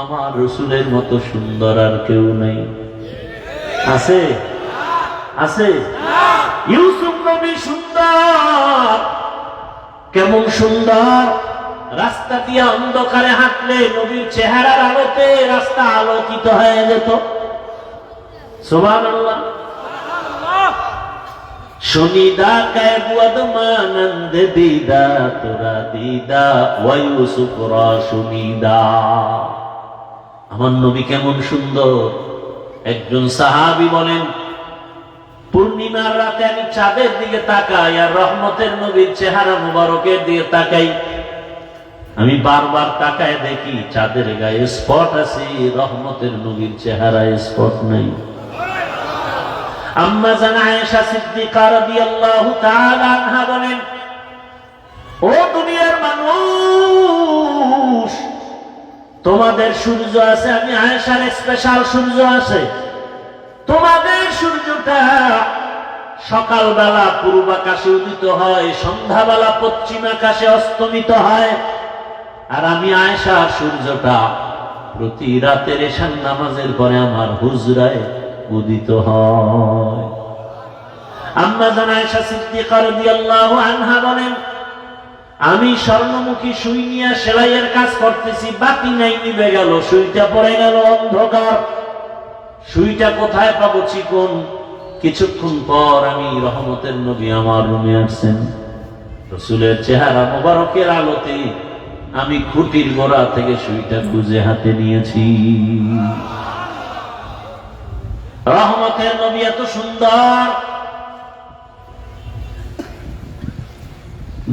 আমার রসুলের মতো সুন্দর আর কেউ নেই। আছে আছে ইউসুফ নবী সুন্দর, কেমন সুন্দর! রাস্তা দিয়ে অন্ধকারে হাঁটলে নবীর চেহারার আলোতে রাস্তা আলোকিত হয়ে যেত। সুবহানাল্লাহ। সুনিদা কে বুয়াদমানন্দ দিদা তোরা দিদা ওয়া ইউসুফ রা সুনিদা। আমার নবী কেমন সুন্দর! একজন সাহাবী বলেন, পূর্ণিমার রাতে আমি চাঁদের দিকে তাকাই আর রহমতের নবীর চেহারা মুবারকের দিকে তাকাই। আমি বারবার তাকায় দেখি চাঁদের গায়ে স্পট আছে, রহমতের নবীর চেহারায় স্পট নাই। আম্মা জান আয়েশা সিদ্দিকা রাদিয়াল্লাহু তাআলা আনহা বলেন, ও দুনিয়ার মানুষ, তোমাদের সূর্য আছে, আমি আয়েশার স্পেশাল সূর্য আছে। তোমাদের সূর্যটা সকালবেলা পূর্ব আকাশে উদিত হয়, সন্ধ্যাবেলা পশ্চিম আকাশে অস্তমিত হয়। আর আমি আয়েশার সূর্যটা প্রতি রাতের এশার নামাজের পরে আমার হুজরায় উদিত হয়। আম্মা জান আয়েশা সিদ্দিকা রাদিয়াল্লাহু আনহা বলেন, আমি স্বর্ণমুখী সুই নিয়ে সেলাইয়ের কাজ করতেছি, বাতি নাই, নিভে গেল, সুইটা পড়ে গেল, অন্ধকার। সুইটা কোথায় পাবো চিকন? কিছুক্ষণ পর আমি রহমতের নবী আমার রুমে আসছেন। রসুলের চেহারা মোবারকের আলোতে আমি খুঁটির গোড়া থেকে সুইটা খুঁজে হাতে নিয়েছি। রহমতের নবী এত সুন্দর,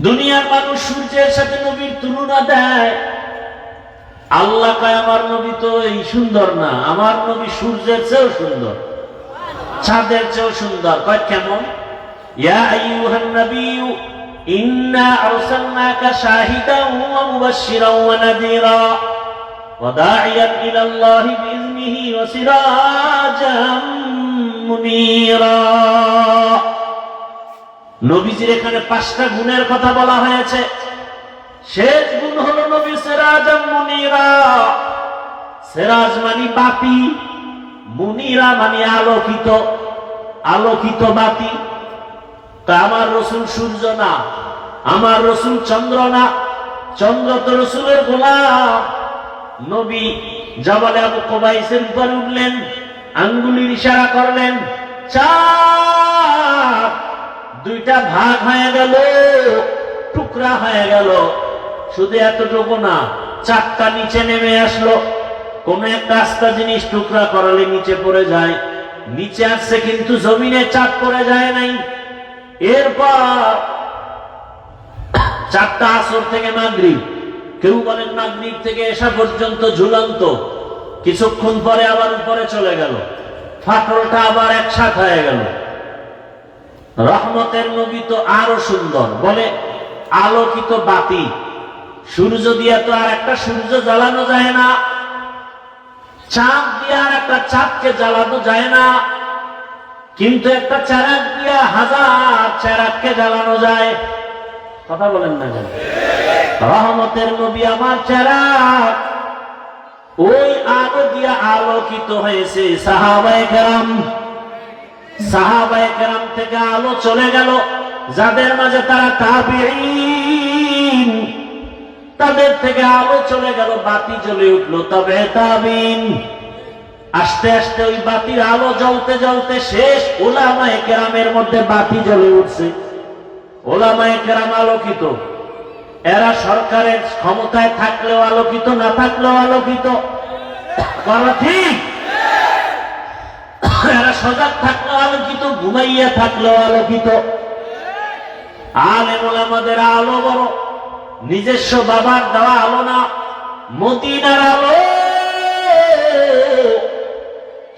দুনিয়ার মানুষ সূর্যের সাথে নবীর তুলনা দেয়। আল্লাহ কয় আমার নবী তো এই সুন্দর না, আমার নবী সূর্যের চেয়েও সুন্দর, চাঁদের চেয়েও সুন্দর। কয় কেমন? ইয়া আইয়ুহান নাবিয়্যু ইন্না আরসালনাকা শাহিদান ওয়া মুবাশশিরান ওয়া নাযীরা ওয়া দাঈয়ান ইলাল্লাহি বিইذনিহি ওয়া সিরাজাম মুনীরা। নবীজির এখানে 5টা গুণের কথা বলা হয়েছে। শেষ গুণ হলো নবী সিরাজাম মুনীরা। সিরাজ মানে বাতি, মুনীরা মানে আলোকিত, আলোকিত বাতি। তা আমার রসুল সূর্য না, আমার রসুল চন্দ্র না, চন্দ্র তো রসুলের গোলাম। নবী জাবালে আবু কুবাইসের উপর উঠলেন, আঙ্গুলির ইশারা করলেন, চাঁদ 2টা ভাগ হয়ে গেল, টুকরা হয়ে গেল। শুধু এতটুকু না, 4টা নিচে নেমে আসলো। কোন একটা আস্তা জিনিস টুকরা করালে নিচে পড়ে যায়, নিচে আসছে কিন্তু জমিনে চাঁদ পড়ে যায় নাই। এরপর 4টা আসর থেকে মাগরিব, কেউ বলেন মাগরিব থেকে এশা পর্যন্ত ঝুলন্ত। কিছুক্ষণ পরে আবার উপরে চলে গেল, ফাটলটা আবার একসাথে হয়ে গেল। রহমতের নবী তো আরো সুন্দর, বলে আলোকিত বাতি। সূর্য দিয়ে তো আর একটা সূর্য জ্বালানো যায় না, চাঁদ দিয়ে আর একটা চাঁদকে জ্বালানো যায় না, কিন্তু একটা চেরাগ দিয়ে 1000 চেরাগকে জ্বালানো যায়। কথা বলেন না কেন? রহমতের নবী আমার চেরাগ, ওই আলো দিয়ে আলোকিত হয়েছে সাহাবায়ে কেরাম। সাহাবায়ে কেরাম থেকে আলো চলে গেল যাদের মাঝে, তারা তাবিঈন, তাদের থেকে আলো চলে গেল, বাতি জ্বলে উঠলো তবে তাবিঈন। আস্তে আস্তে ওই বাতির আলো জ্বলতে জ্বলতে শেষ উলামায়ে কেরামের মধ্যে বাতি জ্বলে উঠছে। উলামায়ে কেরাম আলোকিত, এরা সরকারের ক্ষমতায় থাকলেও আলোকিত, না থাকলেও আলোকিত। বলো ঠিক? এরা সজাগ থাকলেও আলোকিত, ঘুমাইয়া থাকলেও আলোকিত। আলেম ওলামাদের আলো বড়, নিজস্ব বাবার দেওয়া আলো না, মদিনার আলো।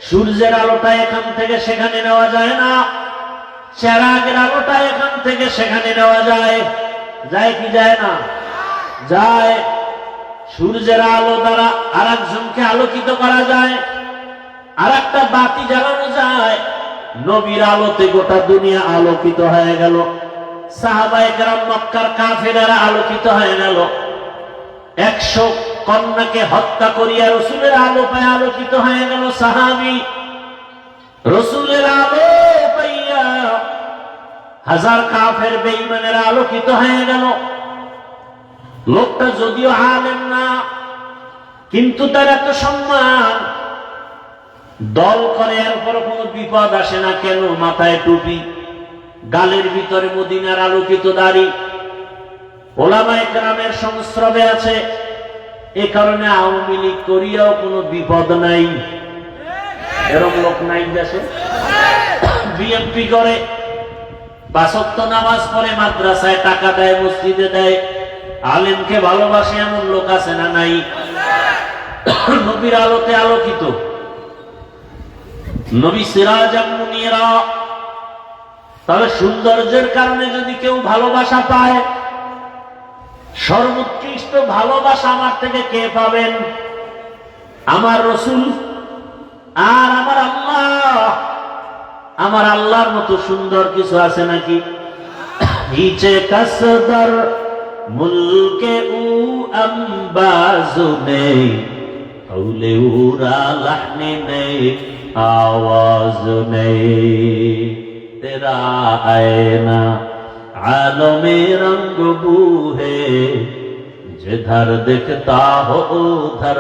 সূর্যের আলোটা এখান থেকে সেখানে নেওয়া যায় না, চেরাগের আলোটা এখান থেকে সেখানে নেওয়া যায়। যায় কি যায় না? যায়। সূর্যের আলো দ্বারা আরেকজনকে আলোকিত করা যায়, আর একটা বাতি জ্বালানো যায়। নবীর আলোতে গোটা দুনিয়া আলোকিত হয়ে গেল। সাহাবায়ে কেরাম, মক্কার কাফেরেরা আলোকিত হয়ে গেল। 100 কন্যাকে হত্যা করিয়া রসুলের আলো পায় আলোকিত হয়ে গেল সাহাবী। রসুলের আলো পাইয়া হাজার কাফের বেঈমানের আলোকিত হয়ে গেল। লোকটা যদিও আলেম না, কিন্তু তার এত সম্মান, দল করে এরপর কোনো বিপদ আসে না কেন? মাথায় টুপি, গালের ভিতরে মদিনার আলোকিত দাড়ি, ওলামায়ে কেরামের সংস্রবে আছে, এ কারণে আওয়ামী লীগ করিয়াও কোনো বিপদ নাই। এরকম লোক নাই দেশে? বিএনপি করে, ৫ ওয়াক্ত নামাজ পড়ে, মাদ্রাসায় টাকা দেয়, মসজিদে দেয়, আলেমকে ভালোবাসে, এমন লোক আছে না নাই? নবীর আলোতে আলোকিত, নবী সিরাজাম মুনীরা। তবে সৌন্দর্যের কারণে যদি কেউ ভালোবাসা পায়, সর্বোৎকৃষ্ট ভালোবাসা আমার থেকে কে পাবেন? আমার রসুল আর আমার আল্লাহ। আমার আল্লাহর মতো সুন্দর কিছু আছে নাকি? নিচে কাসদার মুলকে উ আম্বাজু নেই, হৌলে উরা লাহনে নেই, आवाज नहीं तेरा आईना आलमे रंग बू है जिधर दिखता हो उधर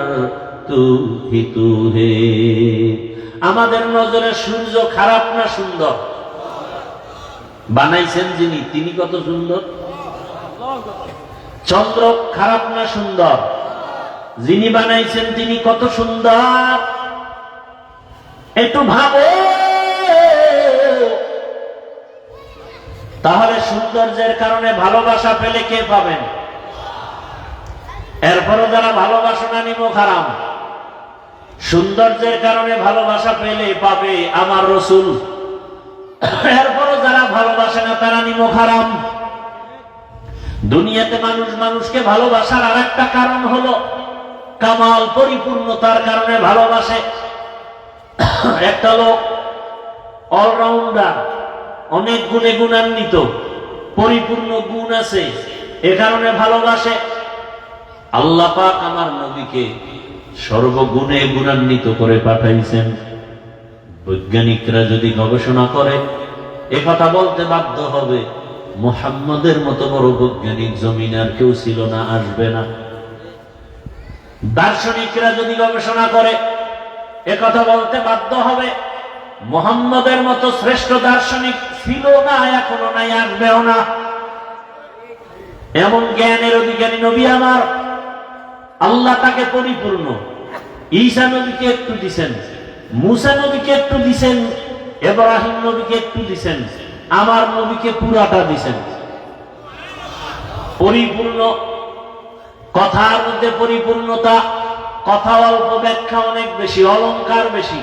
तू ही तू है। আমাদের নজরে সূর্য খারাপ না সুন্দর? বানাইছেন যিনি, তিনি কত সুন্দর। চন্দ্র খারাপ না সুন্দর? যিনি বানাইছেন তিনি কত সুন্দর। একটু ভাবো, তাহলে সৌন্দর্যের কারণে ভালোবাসা পেলে কে পাবেন? এরপরও যারা ভালোবাসা না নিমক হারাম। সৌন্দর্যের কারণে ভালোবাসা পেলে পাবে আমার রসুল, এরপরও যারা ভালোবাসে না তারা নিমক হারাম। দুনিয়াতে মানুষ মানুষকে ভালোবাসার আর একটা কারণ হলো কামাল, পরিপূর্ণতার কারণে ভালোবাসে। একটা লোক অলরাউন্ডার, অনেক গুণে গুণান্বিত, পরিপূর্ণ গুণ আছে, এ কারণে ভালোবাসে। আল্লাহ পাক আমার নবীকে সর্বগুণে গুণান্বিত করে পাঠাইছেন। বৈজ্ঞানিকরা যদি গবেষণা করে এ কথা বলতে বাধ্য হবে, মুহাম্মদের মতো বড় বৈজ্ঞানিক জমিনে আর কেউ ছিল না, আসবে না। দার্শনিকরা যদি গবেষণা করে এ কথা বলতে বাধ্য হবে, মুহাম্মদের মতো শ্রেষ্ঠ দার্শনিক ছিল না, এখনো নাই, আসবেও না। এমন জ্ঞানের অধিকারী নবী আমার। আল্লাহ তাকে পরিপূর্ণ। ঈসা নবীকে একটু দিছেন, মুসা নবীকে একটু দিছেন, ইব্রাহিম নবীকে একটু দিছেন, আমার নবীকে পুরাটা দিছেন। পরিপূর্ণ, কথার মধ্যে পরিপূর্ণতা, কথা অল্প, ব্যাখ্যা অনেক বেশি, অলংকার বেশি।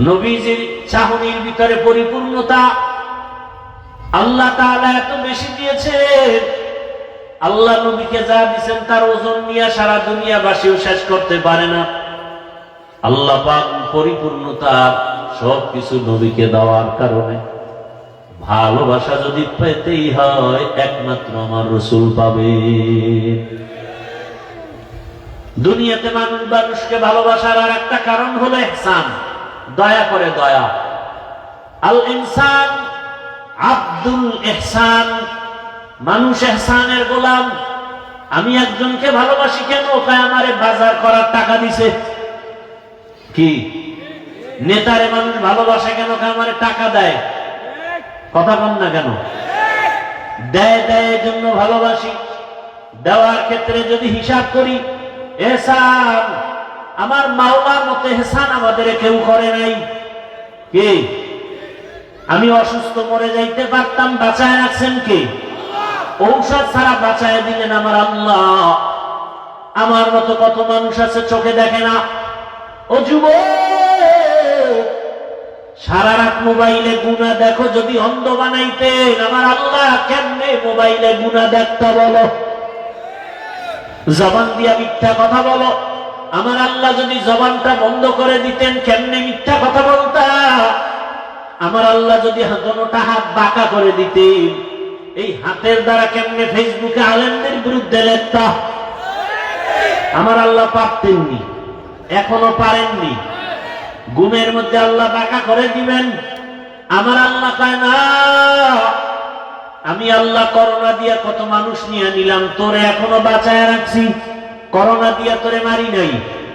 নবীজির চাহনির ভিতরে পরিপূর্ণতা। আল্লাহ তাআলা এত বেশি দিয়েছেন, আল্লাহ নবীকে যা দিয়েছেন তার ওজন নিয়ে সারা দুনিয়াবাসীও শেষ করতে পারে না। আল্লাহ পাক পরিপূর্ণতা সবকিছু নবীকে দেওয়ার কারণে ভালোবাসা যদি পেতেই হয় একমাত্র আমার রসুল পাবে। দুনিয়াতে মানুষ মানুষকে ভালোবাসার আর একটা কারণ হলো ইহসান, দয়া করে, দয়া। আল ইনসান আব্দুল ইহসান, মানুষ ইহসানের গোলাম। আমি একজনকে ভালোবাসি কেন? ওকে আমারে বাজার করার টাকা দিছে। কি নেতারে মানুষ ভালোবাসে কেন? ওকে আমারে টাকা দেয়। কথা কম না কেন? দেয়, দেয় এই জন্য ভালোবাসি। দেওয়ার ক্ষেত্রে যদি হিসাব করি, ইহসান আমার মাওলার মতো ইহসান আমাদের কেউ করে নাই। কে? আমি অসুস্থ মরে যাইতে পারতাম, বাঁচায় রাখছেন কে? ঔষধ ছাড়া বাঁচায় দিলেন আমার আল্লাহ। আমার মতো কত মানুষ আছে চোখে দেখে না। ও যুবক, সারা রাত মোবাইলে গুনাহ দেখো, যদি অন্ধ বানাইতেন আমার আল্লাহ কেমনে মোবাইলে গুনাহ দেখতে বলো? জবান দিয়া মিথ্যা কথা বলো, আমার আল্লাহ যদি জবানটা বন্ধ করে দিতেন কেমনে মিথ্যা কথা বলতা? আমার আল্লাহ যদি কোনটা হাত বাঁকা করে দিতেন, এই হাতের দ্বারা কেমনে ফেসবুকে আলেমদের বিরুদ্ধে লেখতা? আমার আল্লাহ পারতেননি, এখনো পারেননি। ঘুমের মধ্যে আল্লাহ বাঁকা করে দিবেন। আমার আল্লাহ কয় না, আমি আল্লাহ করোনা দিয়া কত মানুষ নিয়ে নিলাম, তোরে এখনো বাঁচায় রাখছি। করোনা দিয়া তোরে মারি নাই।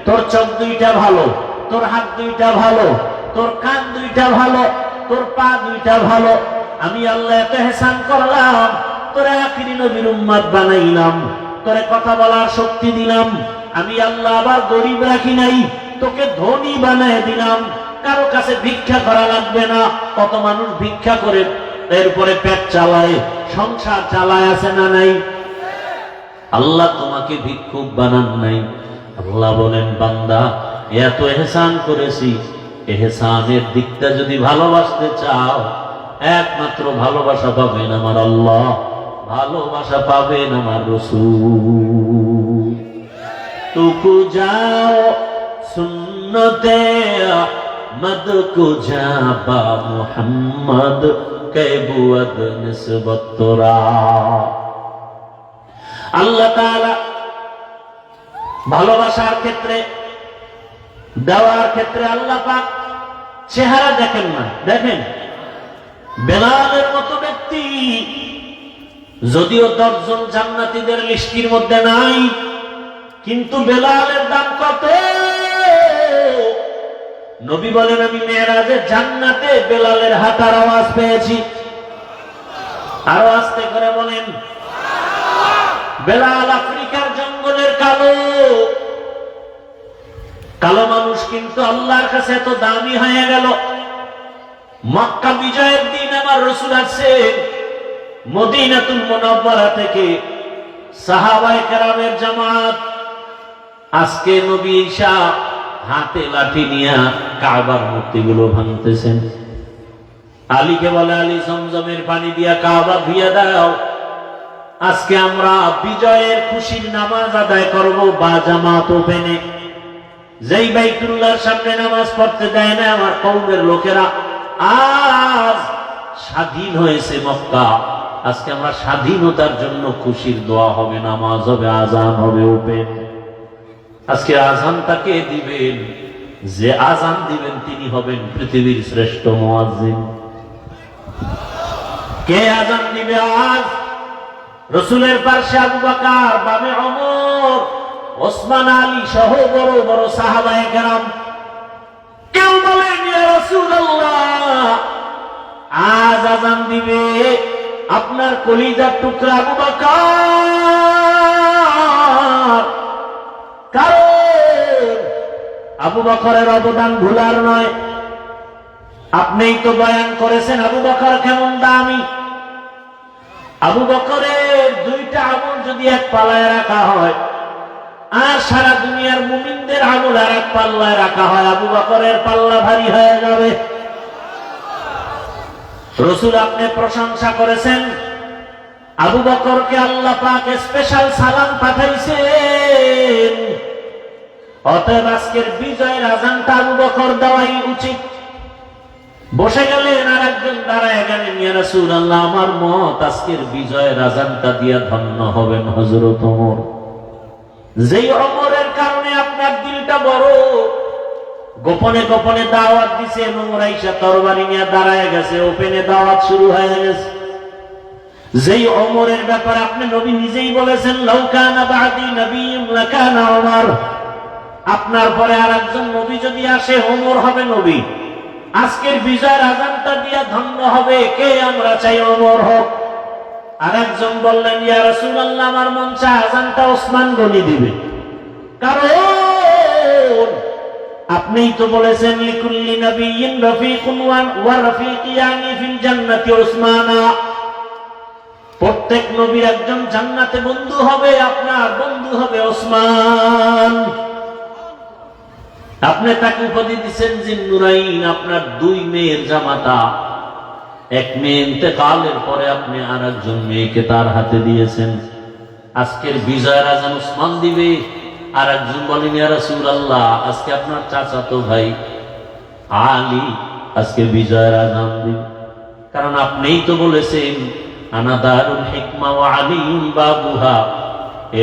তোর চোখ দুইটা ভালো, তোর হাত দুইটা ভালো, তোর কান দুইটা ভালো, তোর পা দুইটা ভালো। আমি আল্লাহ এত হেসান করলাম, তোরে আখিরি নবীর উম্মত বানাইলাম, তোরে কথা বলার শক্তি দিলাম। আমি আল্লাহ আবার গরিব রাখি নাই, তোকে ধনী বানায় দিলাম। কারো কাছে ভিক্ষা করা লাগবে না। কত মানুষ ভিক্ষা করে এরপরে পেট চালায়, সংসার চালায়, আছে না নাই? আল্লাহ তোমাকে ভিক্ষুক বানান নাই। আল্লাহ বলেন, বান্দা এত এহসান করেছি, এহসানের দিকটা যদি ভালোবাসতে চাও, একমাত্র ভালোবাসা পাবেন আমার আল্লাহ, ভালোবাসা পাবেন আমার রাসূল। তুকু যাও সুন্নতে আহমদ কো জাবা মুহাম্মদ কে বুয়াদ নিসবত তোরা। আল্লাহ তাআলা ভালোবাসার ক্ষেত্রে, দেওয়ার ক্ষেত্রে আল্লাহ পাক চেহারা দেখেন না। দেখেন বেলালের মতো ব্যক্তি যদিও 10 জন জান্নাতীদের লিস্টির মধ্যে নাই, কিন্তু বেলালের দাম কত? নবী বলেন, আমি মেরাজে জান্নাতে বেলালের হাঁটার আওয়াজ পেয়েছি। আরো আস্তে করে বলেন। বেলাল আফ্রিকার জঙ্গলের কালো কালো মানুষ, কিন্তু আল্লাহর কাছে এত দামি হয়ে গেল। মক্কা বিজয়ের দিন আমার রাসূল আসছেন মদিনাতুল মুনাওয়ারা থেকে, সাহাবায়ে কেরামের জামাত। আজকে নবী ঈসা হাতে লাঠি নিয়ে কাবার মূর্তিগুলো ভাঙতেছেন। আলীকে বলে, আলী জমজমের পানি দিয়া কাবা ধুইয়া দাও। আজকে আমরা বিজয়ের খুশির নামাজ আদায় করব বা জামাত ওপেনে। যেই বাইতুল্লাহর সামনে নামাজ পড়তে দেয় না আমার কওমের লোকেরা, আজ স্বাধীন হয়েছে মক্কা। আজকে আমরা স্বাধীনতার জন্য খুশির দোয়া হবে, নামাজ হবে, আজান হবে ওপেন। আজকে আজানটাকে দিবেন, যে আজান দিবেন তিনি হবেন পৃথিবীর শ্রেষ্ঠ মুয়াজ্জিন। কে আজান দিবে আজ? রাসূলের পাশে আবু বকর, বামে ওমর, ওসমান, আলী সহ বড় বড় সাহাবায়ে কেরাম। কেউ বলেন, ইয়া রাসূলুল্লাহ, আজ আজান দিবে আপনার কলিজার টুকরা আবু বকর। কারণ আবু বকরের অবদান ভুলার নয়। আপনিই তো বয়ান করেছেন আবু বকর কেমন দামি। আবু বকরের 2টা আমল যদি এক পাল্লায় রাখা হয়, আর সারা দুনিয়ার মুমিনদের আমল আর এক পাল্লায় রাখা হয়, আবু বকরের পাল্লা ভারী হয়ে যাবে। রাসূল আপনি প্রশংসা করেছেন, আবু বকরকে আল্লাহ পাক স্পেশাল সালাম পাঠাইছেন। অতএব আজকের বিজয়ের আজানটা আবু বকর দেওয়াই উচিত। বসে গেলেন, আর একজন দাঁড়ায় গেলেন, ইয়া রাসূলুল্লাহ, আমার মত আজকের বিজয়ের আজানটা দিয়া ধন্য হবেন হযরত ওমর। যেই ওমরের কারণে আপনার দিলটা বড়। গোপনে গোপনে দাওয়াত দিছে, ওমর আইসা তরবারি নিয়ে দাঁড়ায় গেছে, ওপেনে দাওয়াত শুরু হয়ে গেছে। যেই ওমরের ব্যাপারে আপনি নবী নিজেই বলেছেন, লাউ কানা বাদি নবিয়্যুন লাকানা ওমর, আপনার পরে আর একজন নবী যদি আসে, ওমর হবে নবী। আজকের বিজয়ের আজানটা দিয়া ধন্য হবে কে? আমরা চাই ওমর হোক। আর একজন বললেন, ইয়া রাসূলুল্লাহ, আমার মন চায় আজানটা ওসমান গনি দিবে। কারণ আপনিই তো বলেছেন, লিকুল্লি নাবিয়্যিন রাফিকুন ওয়া রাফিকিয়ানি ফিল জান্নাতি উসমানা। প্রত্যেক নবীর একজন জান্নাতে বন্ধু হবে, আপনার বন্ধু হবে ওসমান। আপনি তাকে উপাধি দিচ্ছেন জিন্নুরাইন, আপনার 2 মেয়ের জামাতা। এক মেয়ে ইন্তেকালের পরে আপনি আর একজন মেয়েকে তার হাতে দিয়েছেন। আজকের বিজয়ের আজান উসমান দিবে। আর একজন বলেন, ইয়া রাসূলুল্লাহ, আজকে আপনার চাচাতো ভাই আলী আজকে বিজয়ের আজান দিবে। কারণ আপনিই তো বলেছেন, আনা দারুল হিকমা ওয়া আলিয়ুন বাবুহা,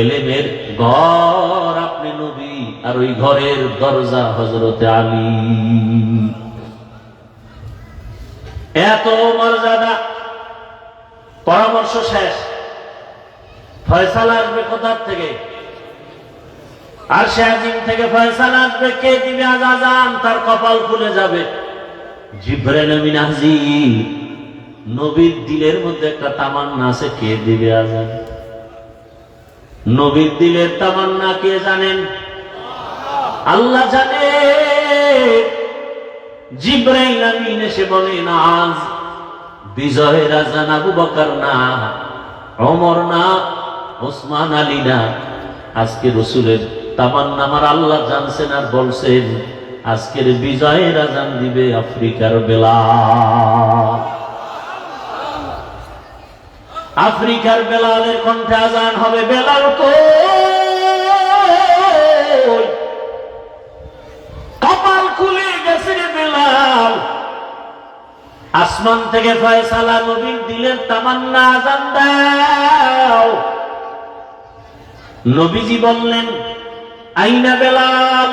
এলেমের ঘর আপনি নবী, আর ওই ঘরের দরজা হযরতে আলী। এত মর্যাদা। পরামর্শ শেষ, ফয়সালা আসবে কোথার থেকে? আরশে আজিম থেকে ফয়সালা আসবে। কে দিবে আজান? তার কপাল খুলে যাবে। জিবরাইল আমিন হাজির। নবীর দিলের মধ্যে একটা তামান্না আছে, কে দিবে আজান? নবীর দিলের তামান্না কে জানেন? আল্লাহ জানে। জিবরাইল আমিন এসে বলেন, আজ বিজয়ের আজান আবু বকর না, ওমর না, ওসমান আলী না, আজকে রাসূলের তামান্না আমার আল্লাহ জানছেন আর বলছেন, আজকের বিজয়ের আজান দিবে আফ্রিকার বেলাল। আফ্রিকার বেলালের কণ্ঠে আজান হবে। বেলাল কই? কপাল খুলে গেছে রে বেলাল। আসমান থেকে ফয়সালা, নবীর দিলের তামান্না, আজান দাও। নবীজি বললেন, আইনা বেলাল,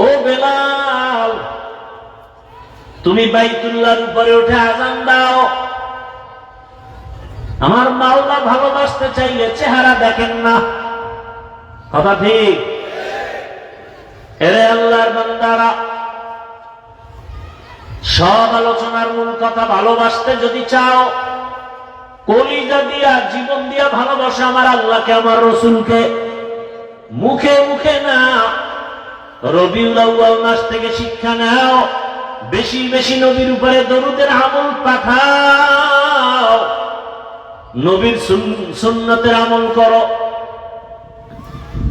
ও বেলাল, তুমি বাইতুল্লাহর উপরে উঠে আজান দাও। আমার মাওলা ভালোবাসতে চাইলে চেহারা দেখেন না, কথা ঠিক? এরে আল্লাহর বান্দারা, সব আলোচনার মূল কথা, ভালোবাসতে যদি চাও, কলিজা দিয়া জীবন দিয়া ভালোবাসো আমার আল্লাহকে, আমার রাসূলকে। মুখে মুখে না, রবিউল আউয়াল মাস থেকে শিক্ষা নাও। বেশি বেশি নবীর উপরে দরুদের আমল পাঠাও। নবীর সুন্নতের আমল করো।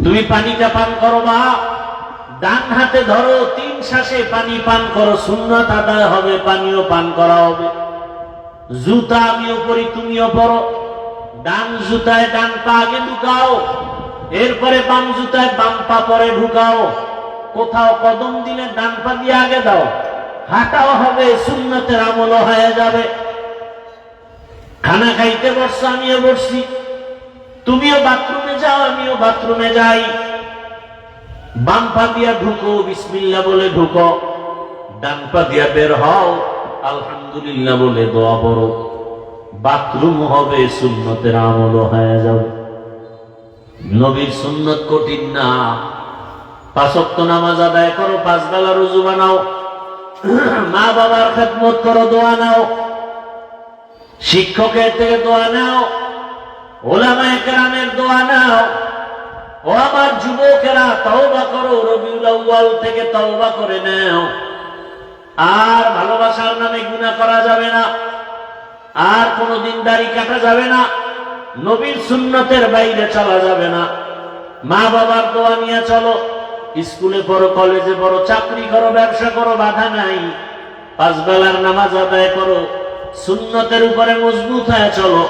তুমি পানিটা পান করো বা ডান হাতে ধরো, 3 শ্বাসে পানি পান করো, সুন্নাত আদায় হবে, পানিও পান করা হবে। জুতা আমিও পরি, তুমিও পরো। ডান জুতায় ডান পা আগে ঢুকাও, এরপরে বাম জুতায় বাম পা পরে ঢুকাও। কোথাও কদম দিলে ডান পা দিয়ে আগে দাও, হাঁটাও হবে, সুন্নতের আমলও হয়ে যাবে। খানা খাইতে বসছো, আমিও বসছি, তুমিও বাথরুমে যাও, আমিও বাথরুমে যাই। বাম পা দিয়া ঢুকো, বিসমিল্লাহ বলে ঢুকো। ডান পা দিয়া বের হও, আলহামদুলিল্লাহ বলে দোয়া পড়ো। বাথরুম হবে, সুন্নতের আমলও হয়ে যাবে। নবীর সুন্নত কঠিন না। 5 ওয়াক্ত নামাজ আদায় করো, 5 বেলা রোজা বানাও, মা বাবার খেদমত করো, দোয়া নাও, শিক্ষকের থেকে দোয়া নাও, ওলামায়ে কেরামের দোয়া নাও। ও আমার যুবকেরা, তওবা করো, রবিউল আউয়াল থেকে তওবা করে নাও। আর ভালোবাসার নামে গুনাহ করা যাবে না, আর কোনদিন দাড়ি কাটা যাবে না, নবীর সুন্নতের বাইরে চলা যাবে না। মা বাবার দোয়া নিয়ে চলো। স্কুলে পড়ো, কলেজে পড়ো, চাকরি করো, ব্যবসা করো, বাধা নাই। 5 বেলার নামাজ আদায় করো, সুন্নতের উপরে মজবুত হয়ে চলো।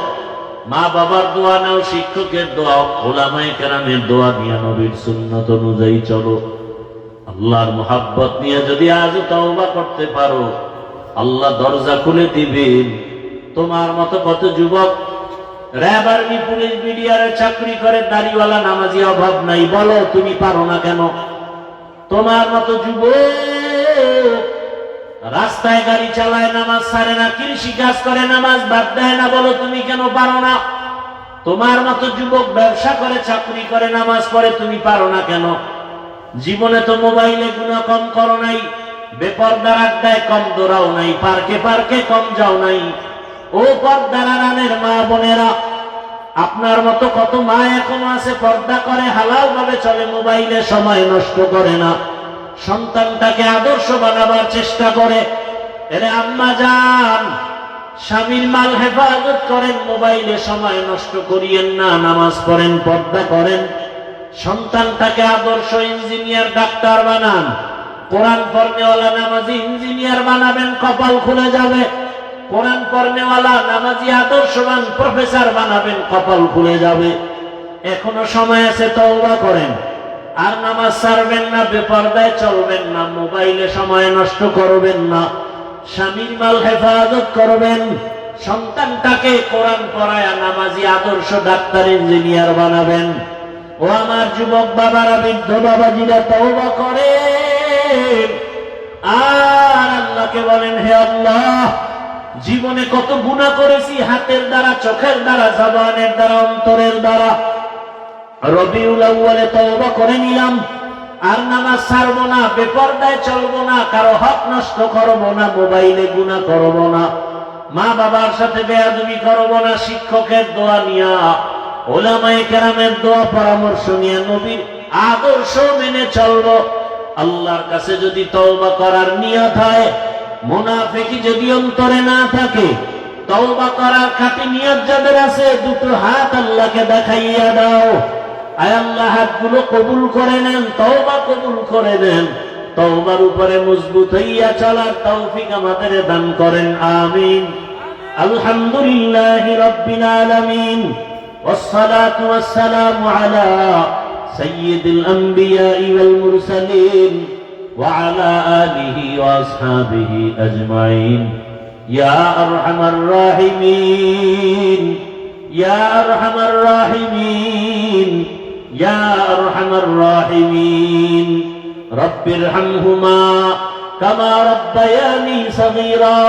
মা বাবার দোয়া নাও, শিক্ষকের দোয়া, ওলামায়ে কেরামের দোয়া নিয়ে নবীর সুন্নত অনুযায়ী চলো। আল্লাহর মুহাব্বত নিয়ে যদি আজ তওবা করতে পারো, আল্লাহ দরজা খুলে দিবেন। তোমার মতো কত যুবক র‍্যাব, আর্মি, পুলিশ, বিডিআরে চাকরি করে, দাড়িওয়ালা নামাজি অভাব নাই। বলো তুমি পারো না কেন? তোমার মতো যুবক রাস্তায় গাড়ি চালায়, নামাজ ছাড়ে না, কৃষি কাজ করে, নামাজ বাদ দেয় না। বলো তুমি কেন পারো না? তোমার মতো যুবক ব্যবসা করে, চাকরি করে, নামাজ পড়ে, তুমি পারো না কেন? জীবনে তো মোবাইলে গুনাহ কম করো নাই, বেপরদার আড্ডায় কম দৌড়াও নাই, পার্কে পার্কে কম যাও নাই। ও পর্দার আড়ালের মা বোনেরা, আপনার মতো কত মা এখনো আছে, পর্দা করে, হালাল ভাবে চলে, মোবাইলে সময় নষ্ট করে না, সন্তানটাকে আদর্শ বানাবার চেষ্টা করে। এরে আম্মা জান, স্বামীর মাল হেফাজত করেন, মোবাইলে সময় নষ্ট করিয়েন না, নামাজ পড়েন, পর্দা করেন, সন্তানটাকে আদর্শ ইঞ্জিনিয়ার, ডাক্তার বানান। কোরআন পড়নেওয়ালা নামাজি ইঞ্জিনিয়ার বানাবেন, কপাল খুলে যাবে। কোরআন পড়নেওয়ালা নামাজি আদর্শবান প্রফেসর বানাবেন, কপাল খুলে যাবে। এখনো সময় আছে, তওবা করেন। আর নামাজ ছাড়বেন না, বেপরদায় চলবেন না, মোবাইলে সময় নষ্ট করবেন না, স্বামীর মাল হেফাজত করবেন, সন্তানটাকে কোরআন পড়ায়া নামাজি আদর্শ ডাক্তার ইঞ্জিনিয়ার বানাবেন। ও আমার যুবক বাবারা, বৃদ্ধ বাবাজিরা, তওবা করেন আর আল্লাহকে বলেন, হে আল্লাহ, জীবনে কত গুনাহ করেছি, হাতের দ্বারা, চোখের দ্বারা, জবানের দ্বারা, অন্তরের দ্বারা। রবিউল আউয়ালে তওবা করে নিলাম, আর নামাজ ছাড়বো না, বেপরদায় চলবো না, কারো হক নষ্ট করবো না, মোবাইলে গুনাহ করবো না, মা বাবার সাথে বেয়াদবি করবো না, শিক্ষকের দোয়া নিয়া, ওলামায়ে কেরামের দোয়া পরামর্শ নিয়ে নবীর আদর্শ মেনে চলবো। আল্লাহর কাছে যদি তওবা করার নিয়ত হয়, মুনাফিকি যদি অন্তরে না থাকে, তওবা করার খাঁটি নিয়ত যাদের আছে, দুটো হাত আল্লাহকে দেখাইয়া দাও। আয় আল্লাহ, হাতগুলো কবুল করে নেন, তওবা কবুল করে নেন, তওবার উপরে মজবুত হইয়া চলার তৌফিক আমাদের দান করেন, আমিন। আলহামদুলিল্লাহি রাব্বিল আলামিন, ওয়াসসালাতু ওয়াসসালামু আলা সাইয়্যিদিল আমবিয়াই ওয়াল মুরসালিন ওয়া আলা আলিহি ওয়া আসহাবিহি আজমাইন। ইয়া আরহামার রাহিমিন, ইয়া আরহামার রাহিমিন, ইয়া আরহামার রাহিমিন। রব্বিরহামহুমা কামা রাব্বায়ানি সগীরা।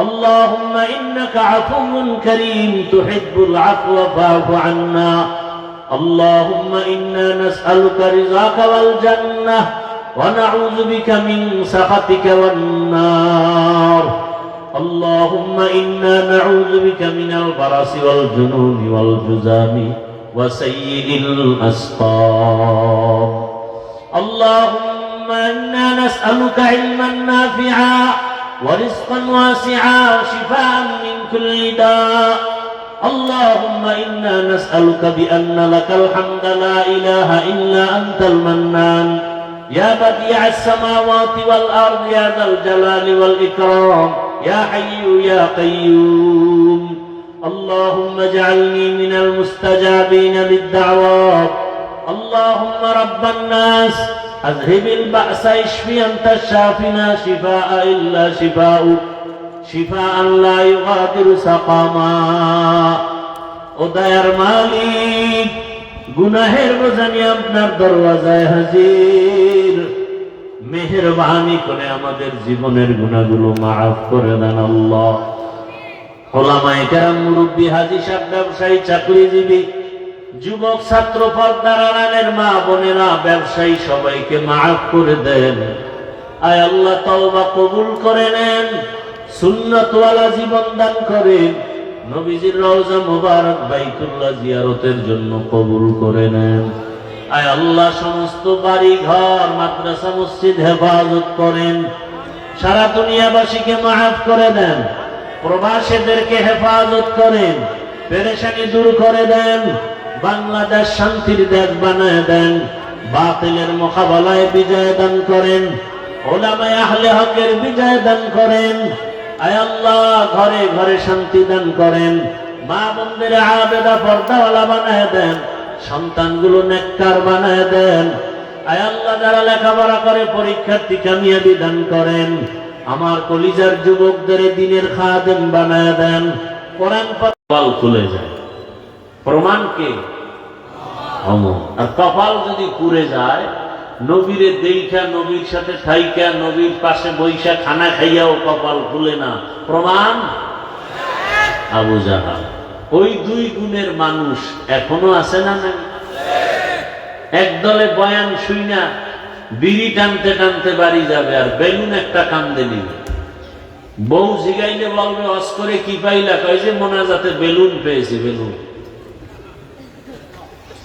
اللهم إنك عفو كريم تحب العفو فاعف عنا. اللهم إنا نسألك رضاك والجنة ونعوذ بك من سخطك والنار. اللهم إنا نعوذ بك من البرص والجنون والجذام وسيء الأسقام. اللهم إنا نسألك علما نافعا ورزقا واسعا وشفاء من كل داء. اللهم إنا نسألك بأن لك الحمد لا إله إلا أنت المنان يا بديع السماوات والأرض يا ذا الجلال والإكرام يا حي يا قيوم. اللهم اجعلني من المستجابين للدعوات. اللهم رب الناس أذهب البأس اشفي أنت الشافي لا شفاء إلا شفاؤك شفاء لا يغادر سقما. ও দয়ার মালিক, গুনাহের বোঝা নিয়ে আপনার দরওয়াজায় হাজির, মেহেরবানি করে আমাদের জীবনের গুনাহগুলো মাফ করে দেন আল্লাহ। ওলামায়ে কেরাম, মুরব্বী, হাজী সাহেব, ব্যবসায়ী, চাকরিজীবী, যুবক, ছাত্র, পর্দার আড়ালের মা বোনেরা, ব্যবসায়ী, সবাইকে মাফ করে দেন। আয় আল্লাহ, তওবা কবুল করে নেন, সুন্নতওয়ালা জীবন দান করেন, নবীজির রওজা মুবারক বাইতুল্লাহ জিয়ারতের জন্য কবুল করে নেন। আয় আল্লাহ, সমস্ত বাড়ি ঘর, মাদ্রাসা, মসজিদ হেফাজত করেন, সারা দুনিয়াবাসীকে মাফ করে দেন, প্রবাসীদেরকে হেফাজত করেন, পেরেশানি দূর করে দেন, বাংলাদেশ শান্তির দেশ বানায় দেন, বাতিলের মোকাবেলায় বিজয় দান করেন, ওলামায়ে আহলে হকের বিজয় দান করেন। আয় আল্লাহ, ঘরে ঘরে শান্তি দান করেন, মা বোনদের আবেদা পর্দাওয়ালা বানায় দেন, সন্তানগুলো নেককার বানায় দেন। আয় আল্লাহ, যারা লেখাপড়া করে পরীক্ষার্থী কামিয়াবি দান করেন, আমার কলিজার যুবকদের দ্বীনের খাদেম বানায় দেন। কোরআন কপাল খুলে যায়, প্রমাণ কে? আর কপাল যদি পুড়ে যায়, নবীরে দেইখা, নবীর সাথে থাইকা, নবীর পাশে বৈশা খানা খাইয়াও কপাল খুলে না, প্রমাণ আবু জাহাল। ওই দুই গুণের মানুষ এখনো আছে না? নাই? একদলে বয়ান শুইনা বিড়ি টানতে টানতে বাড়ি যাবে, আর বেলুন একটা কান্দে নিবে। বউ জিগাইলে বলবে, অস করে কি পাইলা? কয় যে মোনাজাতে বেলুন পেয়েছি। বেলুন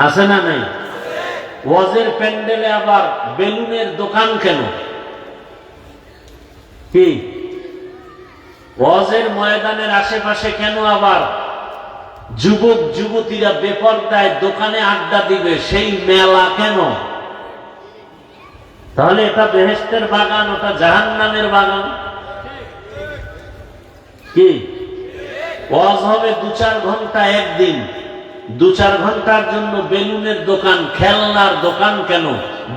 আছে না? নাই? ওয়াজের প্যান্ডেলে আবার বেলুনের দোকান কেন? কি ওয়াজের ময়দানের আশেপাশে কেন আবার যুবক যুবতীরা বেপরদায় দোকানে আড্ডা দিবে? সেই মেলা কেন? তাহলে এটা বেহেশতের বাগান, ওটা জাহান্নামের বাগান। কি ওয়াজ হবে 2-4 ঘন্টা একদিন, 2-4 ঘন্টার জন্য বেলুনের দোকান, খেলনার দোকান কেন?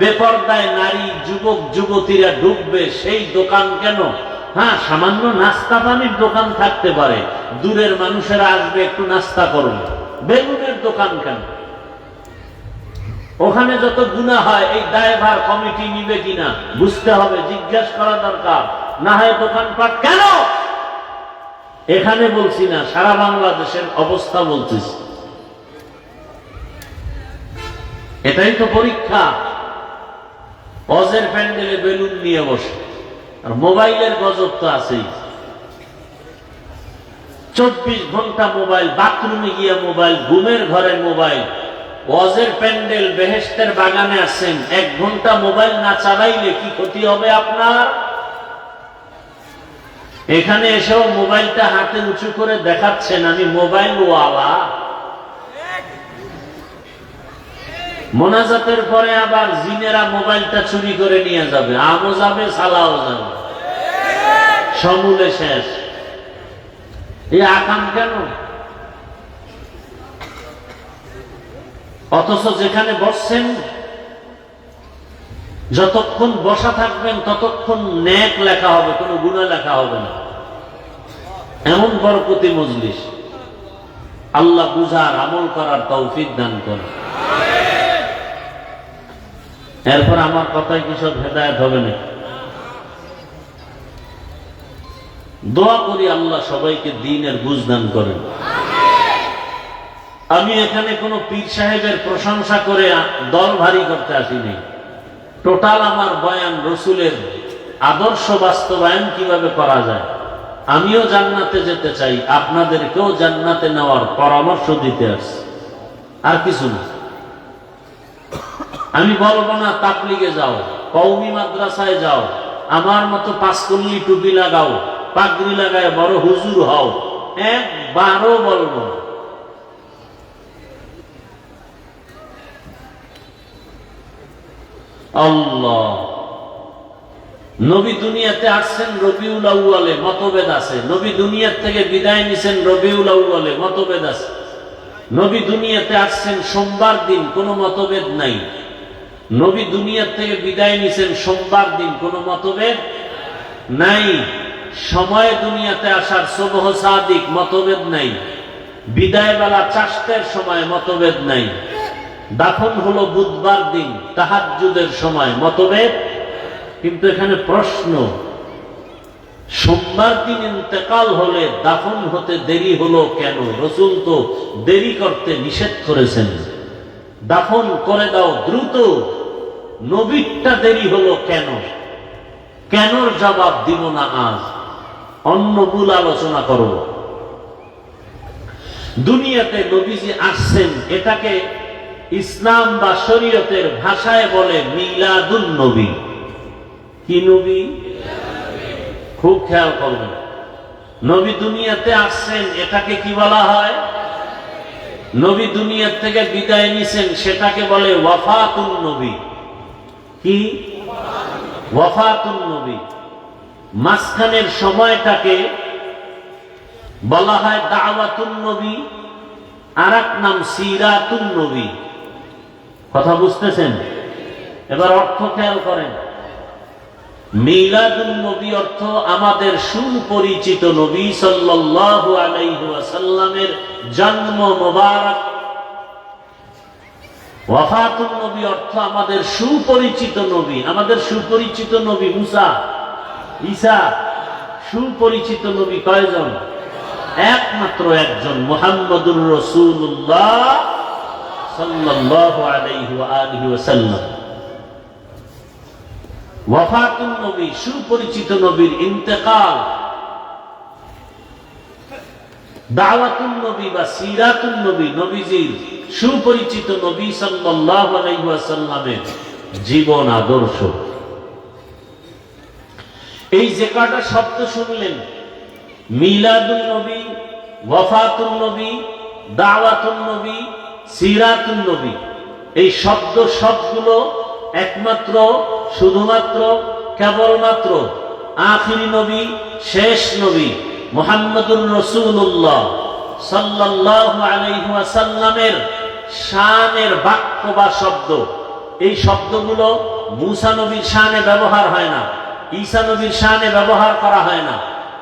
বেপরদায় নারী, যুবক যুবতীরা ঢুকবে, সেই দোকান কেন? হ্যাঁ, সামান্য নাস্তা পানির দোকান থাকতে পারে, দূরের মানুষেরা আসবে একটু নাস্তা করবে। বেলুনের দোকান কেন? ওখানে যত গুনাহ হয় এই দায়ভার কমিটি নিবে কিনা বুঝতে হবে, জিজ্ঞাসা করা দরকার। না হয় দোকানপাট কেন? এখানে বলছি না, সারা বাংলাদেশের অবস্থা বলতেছি। এটাই তো পরীক্ষা। হজের প্যান্ডেলে বেলুন নিয়ে বসে, আর মোবাইলের গজব তো আছেই। 24 ঘন্টা মোবাইল, বাথরুমে গিয়ে মোবাইল, ঘুমের ঘরে মোবাইল। হজের প্যান্ডেল, বেহেশতের বাগানে আছেন, 1 ঘন্টা মোবাইল না চালাইলে কি ক্ষতি হবে আপনার? এখানে এসেও মোবাইলটা হাতে উঁচু করে দেখাচ্ছেন আমি মোবাইল ওয়ালা। মোনাজাতের পরে আবার জিনেরা মোবাইলটা চুরি করে নিয়ে যাবে, আমও যাবে, সালাও যাবে, সমূলে শেষ। এই আকাম কেন? অথচ যেখানে বসছেন, যতক্ষণ বসা থাকবেন ততক্ষণ নেক লেখা হবে, কোনো গুনাহ লেখা হবে না। এমন বরকতি মজলিস। আল্লাহ বুঝার, আমল করার তৌফিক দান করে। এরপর আমার কথায় কি সব হেদায়েত হবে না? দোয়া করি আল্লাহ সবাইকে দ্বীনের বুঝ দান করেন। আমি এখানে কোন পীর সাহেবের প্রশংসা করে দল ভারী করতে আসিনি। টোটাল আমার বয়ান রসুলের আদর্শ বাস্তবায়ন কিভাবে করা যায়। আমিও জান্নাতে যেতে চাই, আপনাদেরকেও জান্নাতে নেওয়ার পরামর্শ দিতে আসছি, আর কিছু না। আমি বলবো না তাবলীগে যাও, কওমি মাদ্রাসায় যাও, আমার মতো 5 কল্লি টুপি লাগাও, পাগড়ি লাগায় বড় হুজুর হও, একবারও বলবো না। আল্লাহ নবী দুনিয়াতে আসছেন রবিউল আউয়ালে, মতভেদ আছে। নবী দুনিয়ার থেকে বিদায় নিছেন রবিউল আউয়ালে, মতভেদ আছে। নবী দুনিয়াতে আসছেন সোমবার দিন, কোনো মতভেদ নাই। নবী দুনিয়ার থেকে বিদায় নিছেন সোমবার দিন, কোনো মতভেদ নাই। সময় দুনিয়াতে আসার সুবহ সাদিক, মতভেদ নাই। বিদায় বেলা চাষতের সময়, মতভেদ নাই। দাফন হলো বুধবার দিন, তাহাজ্জুদের সময়, মতভেদ। কিন্তু এখানে প্রশ্ন, সোমবার দিন ইন্তেকাল হলে দাফন হতে দেরি হলো কেন? রাসূল তো দেরি করতে নিষেধ করেছেন, দাফন করে দাও দ্রুত। নবীরটা দেরি হলো কেন? কেনর জবাব দিব না আজ, অন্য ভুল আলোচনা করব। দুনিয়াতে নবীজি আসছেন, এটাকে ইসলাম বা শরীয়তের ভাষায় বলে মিলাদুন নবী। কি নবী? খুব খেয়াল করবেন। নবী দুনিয়াতে আসছেন, এটাকে কি বলা হয়? নবী দুনিয়ার থেকে বিদায় নিছেন, সেটাকে বলে ওয়াফাতুন নবী। কি? ওয়াফাতুন নবী। মাঝখানের সময়টাকে বলা হয় দাওয়াতুন নবী, আর এক নাম সিরাতুন নবী। কথা বুঝতেছেন? এবার অর্থ খেয়াল করেন। মিলাদুন নবী অর্থ আমাদের সুপরিচিত নবী সাল্লাল্লাহু আলাইহি ওয়াসাল্লামের জন্ম মোবারক। ওয়াফাতুন নবী অর্থ আমাদের সুপরিচিত নবী, আমাদের সুপরিচিত নবী মুসা, ঈসা। সুপরিচিত নবী কয়জন? একমাত্র একজন, মুহাম্মদুর রাসূলুল্লাহ সাল্লাল্লাহু আলাইহি ওয়া আলিহি ওয়াসাল্লাম। ওয়াফাতুন নবী, সুপরিচিত নবীর ইন্তেকাল। দাওয়াতুন নবী বা সিরাতুন নবী, নবীজির সুপরিচিত নবী সাল্লাল্লাহু আলাইহি ওয়াসাল্লামের জীবন আদর্শ। এই যে কয়টা শব্দ শুনলেন, মিলাদুন নবী, ওয়াফাতুন নবী, দাওয়াতুন নবী, সিরাতুন নবী, এই শব্দ সবগুলো একমাত্র, শুধুমাত্র, কেবলমাত্র আখিরি নবী, শেষ নবী মুহাম্মদুর রাসূলুল্লাহ সাল্লাল্লাহু আলাইহি ওয়াসাল্লামের শানের বাক্য বা শব্দ। এই শব্দগুলো মুসা নবীর শানে ব্যবহার হয় না, ঈসা নবীর শানে ব্যবহার করা হয় না।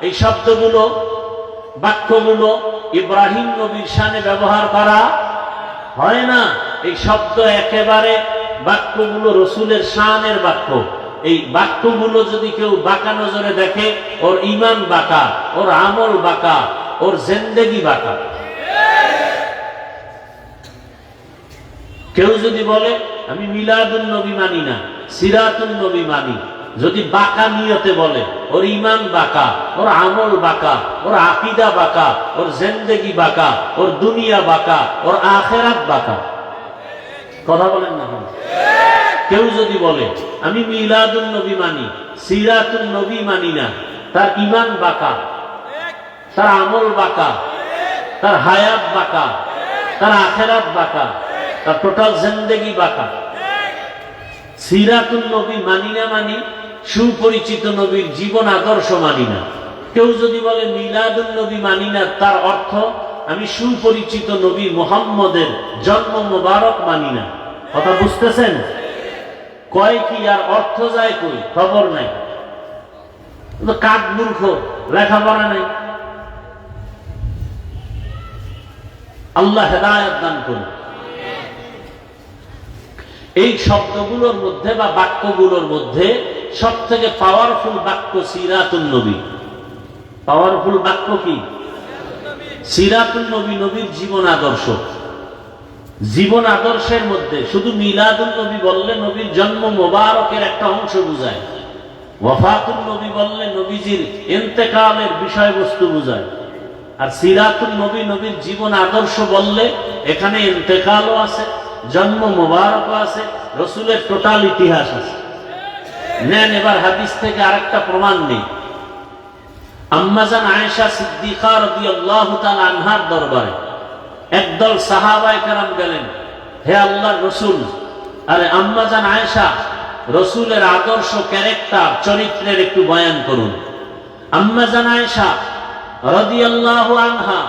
এই শব্দগুলো, বাক্যগুলো ইব্রাহিম নবীর শানে ব্যবহার করা হয় না। এই শব্দ একেবারে বাক্যগুলো রসুলের শানের বাক্য। এই বাক্যগুলো যদি কেউ বাঁকা নজরে দেখে, ওর ঈমান বাঁকা, ওর আমল বাঁকা, ওর জিন্দেগি বাঁকা। কেউ যদি বলে আমি মিলাদুন নবী মানি না, সিরাতুন নবী মানি, যদি বাঁকা নিয়তে বলে, ওর ঈমান বাঁকা, ওর আমল বাঁকা, ওর আকীদা বাঁকা, ওর জিন্দেগি বাঁকা, ওর দুনিয়া বাঁকা, ওর আখিরাত বাঁকা। কথা বলেন না? কেউ যদি বলে আমি মিলাদুন নবী মানি, সিরাতুন নবী মানি না, তার ঈমান বাঁকা, তার আমল বাঁকা, তার হায়াত বাঁকা, তার আখিরাত বাঁকা, তার টোটাল জিন্দেগি বাঁকা। সিরাতুন নবী মানি না মানি, সুপরিচিত নবীর জীবন আদর্শ মানি না। কেউ যদি বলে মিলাদুন নবী মানি না, তার অর্থ আমি সুপরিচিত নবী মুহাম্মদের জন্ম মোবারক মানি না। কথা বুঝতেছেন? কয় কি আর অর্থ যায় কই, খবর নাই। কাক মূর্খ, লেখাপড়া নাই। আল্লাহ হেদায়েত দান করুন। এই শব্দগুলোর মধ্যে বা বাক্যগুলোর মধ্যে সব থেকে পাওয়ারফুল বাক্য সিরাতুন নবী। পাওয়ারফুল বাক্য কি? সিরাতুন নবী, নবীর জীবন আদর্শ। জীবন আদর্শের মধ্যে শুধু মিলাদুন নবী বললে নবীর জন্ম মোবারকের একটা অংশ বুঝায়, ওয়াফাতুন নবী বললে নবীজির ইন্তেকালের বিষয়বস্তু বুঝায়, আর সিরাতুন নবী, নবীর জীবন আদর্শ বললে এখানে ইন্তেকালও আছে, জন্ম মোবারকও আছে, রসুলের টোটাল ইতিহাস আছে। নেন এবার হাদিস থেকে আরেকটা প্রমাণ নেই। আম্মাজান আয়েশা সিদ্দিকা রাদিয়াল্লাহু তাআলা আনহার দরবারে একদল সাহাবায়ে কেরাম গেলেন, হে আল্লাহর রসুল, আরে আম্মাজান আয়েশা, রসুলের আদর্শ, ক্যারেক্টার, চরিত্রের একটু বয়ান করুন। আম্মাজান আয়েশা রাদিয়াল্লাহু আনহা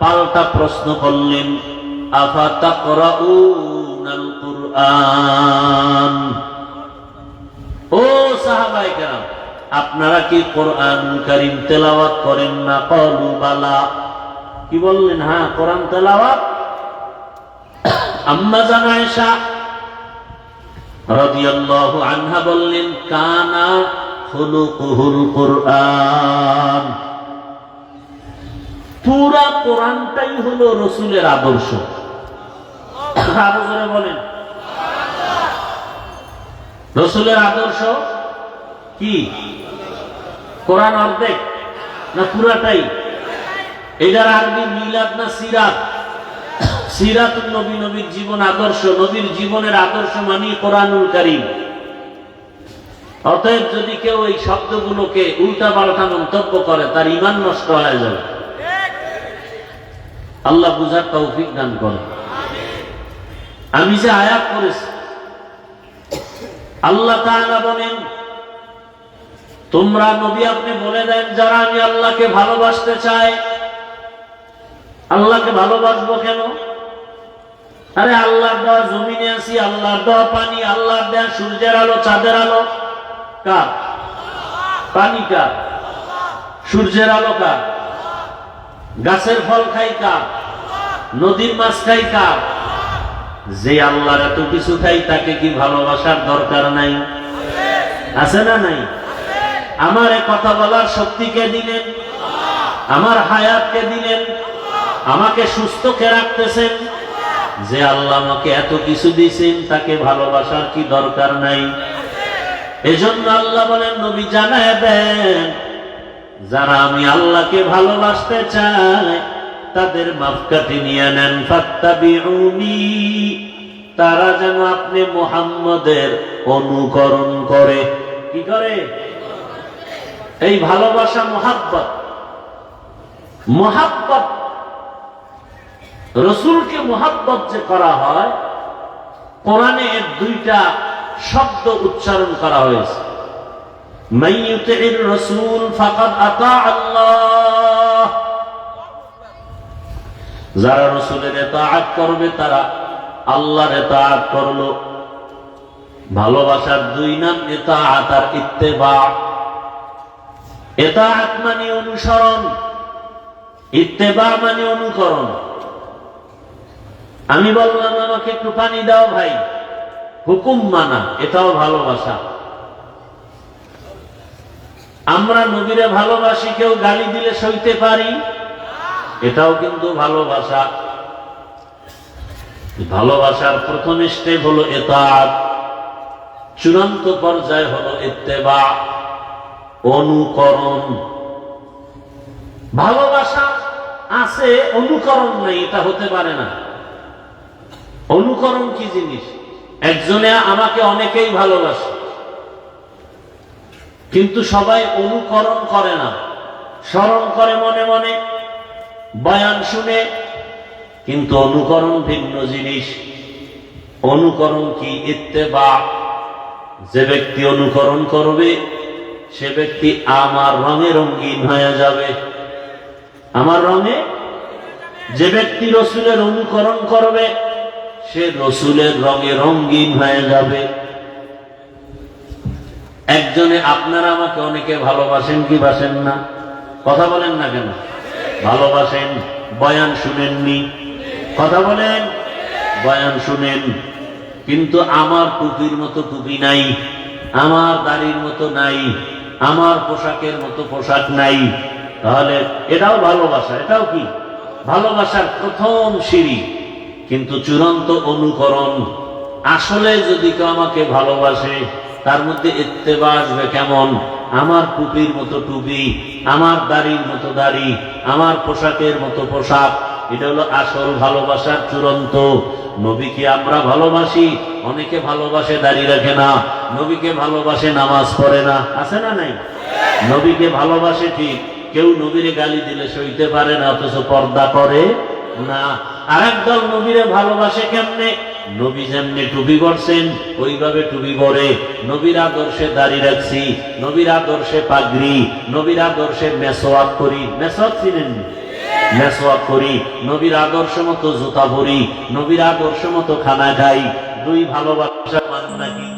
পাল্টা প্রশ্ন করলেন, আফাতাকরাউনাল কুরআন, ও সাহাবায়ে কেরাম, আপনারা কি কোরআন কারীম তেলাওয়াত করেন না? ক্বালু বালা, কি বললেন? হ্যাঁ, কোরআন তেলাওয়াত। আম্মা জান আয়েশা রাদিয়াল্লাহু আনহা বললেন, কানা খুলুকুহুল কুরআন, পুরা কোরআনটাই হলো রসুলের আদর্শ। আরো জোরে বলেন, রসুলের আদর্শ কি? কোরআন অর্ধেক না পুরাটাই? এটার আরবি মিলাদ না সিরাত? সিরাতুন নবী, নবীর জীবন আদর্শ, নবীর জীবনের আদর্শ মানি কোরআনুল কারীম। অতএব যদি কেউ এই শব্দগুলোকে উল্টা পাল্টা মন্তব্য করে, তার ঈমান নষ্ট হয়ে যাবে। আল্লাহ বুঝার তৌফিক দান করে। আমি যে আয়াত করেছি, আল্লাহ তাআলা বলেন, তোমরা নবী আপনি বলে দেন, যারা আমি আল্লাহকে ভালোবাসতে চাই। আল্লাহকে ভালোবাসবো কেন? আরে আল্লাহর দেওয়া জমিনে আছি, আল্লাহর দেওয়া পানি, আল্লাহর দেওয়া সূর্যের আলো, চাঁদের আলো কার? পানি কার? সূর্যের আলো কার? গাছের ফল খাই কার? নদীর মাছ খাই কার? যে আল্লাহর এত কিছু খাই, তাকে কি ভালোবাসার দরকার নাই? আছে না নাই? আমার কথা বলার শক্তি কে দিলেন? আমার হায়াত কে দিলেন? আমাকে সুস্থ কে রাখতেছেন? যে আল্লাহ আমাকে এত কিছু দিয়েছেন, তাকে ভালোবাসার কি দরকার নাই? এজন্য আল্লাহ বলেন, নবী জানায় দেন, যারা আমি আল্লাহকে ভালোবাসতে চাই, তাদের মাপকাঠি নিয়ে নেন। ফাত্তাবিউনি, তারা যেন আপনি মুহাম্মদের অনুকরণ করে। কি করে? এই ভালোবাসা মোহাব্বত, মোহাব্বত, রসুলকে মোহাব্বত যে করা হয়, কোরআনে এর দুইটা শব্দ উচ্চারণ করা হয়েছে। মান ইউতির রাসূল ফাকাদ আতা আল্লাহ, যারা রাসূলের ইতাআত করবে তারা আল্লাহর ইতাআত করলো। ভালোবাসার দুই নাম ইতাআত আর ইত্তেবা। ইতাআত মানে অনুসরণ, ইত্তেবা মানে অনুকরণ। আমি বললাম আমাকে একটু পানি দাও ভাই, হুকুম মানা, এটাও ভালোবাসা। আমরা নবীরে ভালোবাসি, কেউ গালি দিলে সইতে পারি, এটাও কিন্তু ভালোবাসা। ভালোবাসার প্রথম স্টেপ হলো ইতাআত, চূড়ান্ত পর্যায় হলো ইত্তেবা, অনুকরণ। ভালোবাসা আছে, অনুকরণ নাই, এটা হতে পারে না। অনুকরণ কি জিনিস? একজনে আমাকে অনেকেই ভালোবাসে, কিন্তু সবাই অনুকরণ করে না, স্মরণ করে মনে মনে, বয়ান শুনে, কিন্তু অনুকরণ ভিন্ন জিনিস। অনুকরণ কি? ইত্তেবা। যে ব্যক্তি অনুকরণ করবে সে ব্যক্তি আমার রঙে রঙিন হয়ে যাবে, আমার রঙে। যে ব্যক্তি রসুলের অনুকরণ করবে সে রসুলের রঙে রঙিন হয়ে যাবে। একজনে, আপনারা আমাকে অনেকে ভালোবাসেন কি বাসেন না? কথা বলেন না কেন? ভালোবাসেন। বয়ান শুনেননি? কথা বলেন। বয়ান শুনেন, কিন্তু আমার টুপির মতো টুপি নাই, আমার দাড়ির মতো নাই, আমার পোশাকের মতো পোশাক নাই। তাহলে এটাও ভালোবাসা। এটাও কি? ভালোবাসার প্রথম সিঁড়ি, কিন্তু চূড়ান্ত অনুকরণ। আসলে যদি কেউ আমাকে ভালোবাসে, তার মধ্যে ইত্তেবা আসবে কেমন? আমার টুপির মতো টুপি, আমার দাড়ির মতো দাড়ি, আমার পোশাকের মতো পোশাক। এটা হলো আসল ভালোবাসার চূড়ান্ত। নবীকে আমরা ভালোবাসি, অনেকে ভালোবাসে দাড়ি রাখে না, নবীকে ভালোবাসে নামাজ পড়ে না, আছে না নাই? নবীকে ভালোবাসে ঠিক, কেউ নবীরে গালি দিলে সইতে পারে না, অথচ পর্দা করে না। আর একদল নবীরে ভালোবাসে কেমনে? নবী যেমনি টুপি পরছেন ওইভাবে টুপি পরে, নবীর আদর্শে দাড়ি রাখছি, নবীর আদর্শে পাগড়ি, নবীর আদর্শে মেসওয়াক করি। মেসওয়াক চিনেন? মেসওয়াক করি, নবীর আদর্শ মতো জুতা পরি, নবীর আদর্শ মতো খানা খাই। দুই ভালোবাসা সমান নাকি?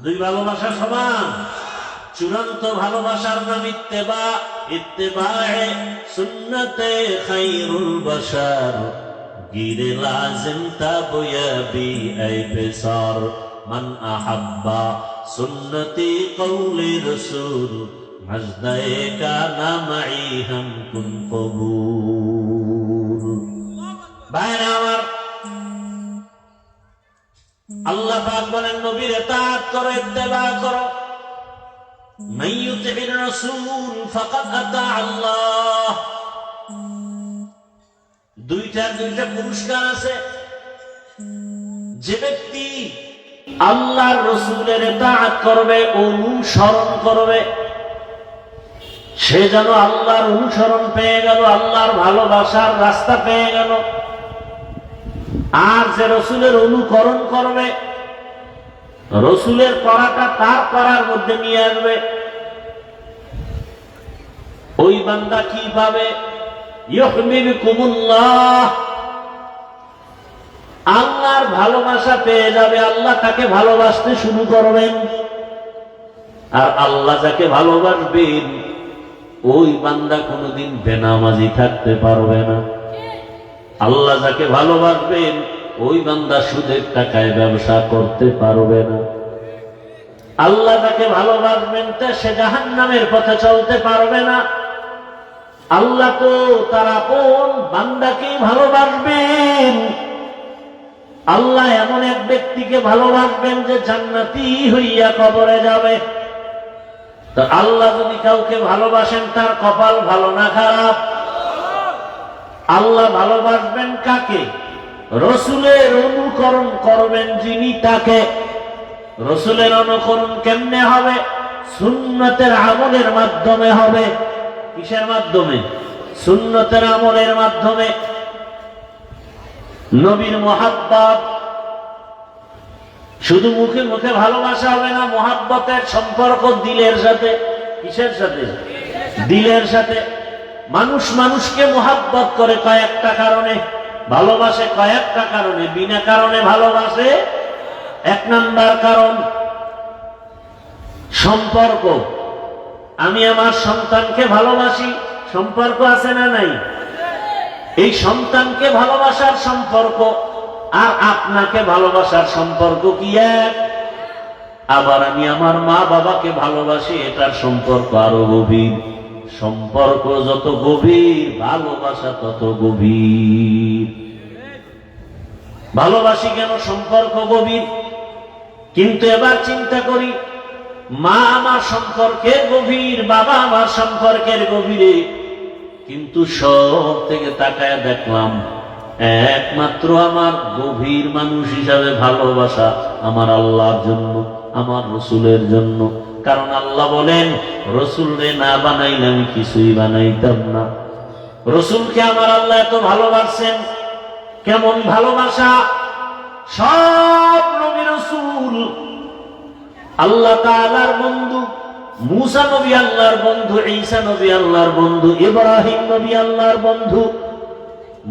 দুই ভালোবাসা সমান? চূড়ান্ত ভালোবাসার নাম ইত্তেবা। ইত্তেবায়ে সুন্নতে খায়রুল বাশার, গিরে লাজিম তাবয়াবি আই বেসার। মান আহাব্বা সুন্নতি কওলি রাসূল, মাজদায়ে কানা মাই হাম কুন কবুল। ভাইরা আমার, আল্লাহ পাক বলেন নবীর ইতাআত করো, ইত্তেবা করো। মান ইউতি'র রাসূল ফাকাদ আতা আল্লাহ। দুইটা পুরস্কার আছে। যে ব্যক্তি আল্লাহর রাসূলের ইতাআত করবে, অনুসরণ করবে, সে যেন আল্লাহর অনুসরণ পেয়ে গেল, আল্লাহর ভালোবাসার রাস্তা পেয়ে গেল। আর যে রসুলের অনুকরণ করবে, রসুলের করাটা তার করার মধ্যে নিয়ে আসবে, ওই বান্দা কি পাবে? ইউহিব্বুকুমুল্লাহ, আল্লাহর ভালোবাসা পেয়ে যাবে। আল্লাহ তাকে ভালোবাসতে শুরু করবেন, আর আল্লাহ যাকে ভালোবাসবেন ওই বান্দা কোনোদিন বেনামাজি থাকতে পারবে না। আল্লাহ যাকে ভালোবাসবেন ওই বান্দা সুদের টাকায় ব্যবসা করতে পারবে না। আল্লাহ যাকে ভালোবাসবেন তা সে জাহান্নামের পথে চলতে পারবে না। আল্লাহ তো তার আপন বান্দাকেই ভালোবাসবেন। আল্লাহ এমন এক ব্যক্তিকে ভালোবাসবেন যে জান্নাতি হইয়া কবরে যাবে। তো আল্লাহ যদি কাউকে ভালোবাসেন তার কপাল ভালো না খারাপ? আল্লাহ ভালোবাসবেন কাকে? রসুলের অনুকরণ করবেন যিনি, তাকে। রসুলের অনুকরণ কেমনে হবে? সুন্নতের আমলের মাধ্যমে হবে। কিসের মাধ্যমে? সুন্নতের আমলের মাধ্যমে। নবীর মুহাব্বত, শুধু মুখে মুখে ভালোবাসা হবে না, মুহাব্বতের সম্পর্ক দিলের সাথে। কিসের সাথে? দিলের সাথে। মানুষ মানুষকে মুহাব্বত করে কয়েকটা কারণে, ভালোবাসে কয়েকটা কারণে, বিনা কারণে ভালোবাসে এক নাম্বার কারণ সম্পর্ক। আমি আমার সন্তানকে ভালোবাসি, সম্পর্ক আছে না নাই? এই সন্তানকে ভালোবাসার সম্পর্ক আর আপনাকে ভালোবাসার সম্পর্ক কি এক? আবার আমি আমার মা বাবাকে ভালোবাসি, এটার সম্পর্ক আরো গভীর। সম্পর্ক যত গভীর, ভালোবাসা তত গভীর। ভালোবাসি কেন? সম্পর্ক গভীর। কিন্তু এবার চিন্তা করি, মা আমার সম্পর্কের গভীর, বাবা আমার সম্পর্কের গভীরে, কিন্তু সব থেকে তাকায় দেখলাম একমাত্র আমার গভীর মানুষ হিসাবে ভালোবাসা আমার আল্লাহর জন্য, আমার রসুলের জন্য। কারণ আল্লাহ বলেন, রসুলরে না বানাইলে আমি কিছুই বানাইতাম না। রসুলকে আমার আল্লাহ এত ভালোবাসেন। কেমন ভালোবাসা! সব নবী রসুল আল্লাহ তাআলার বন্ধু। মুসা নবী আল্লাহর বন্ধু, ঈসা নবী আল্লাহর বন্ধু, ইব্রাহিম নবী আল্লাহর বন্ধু,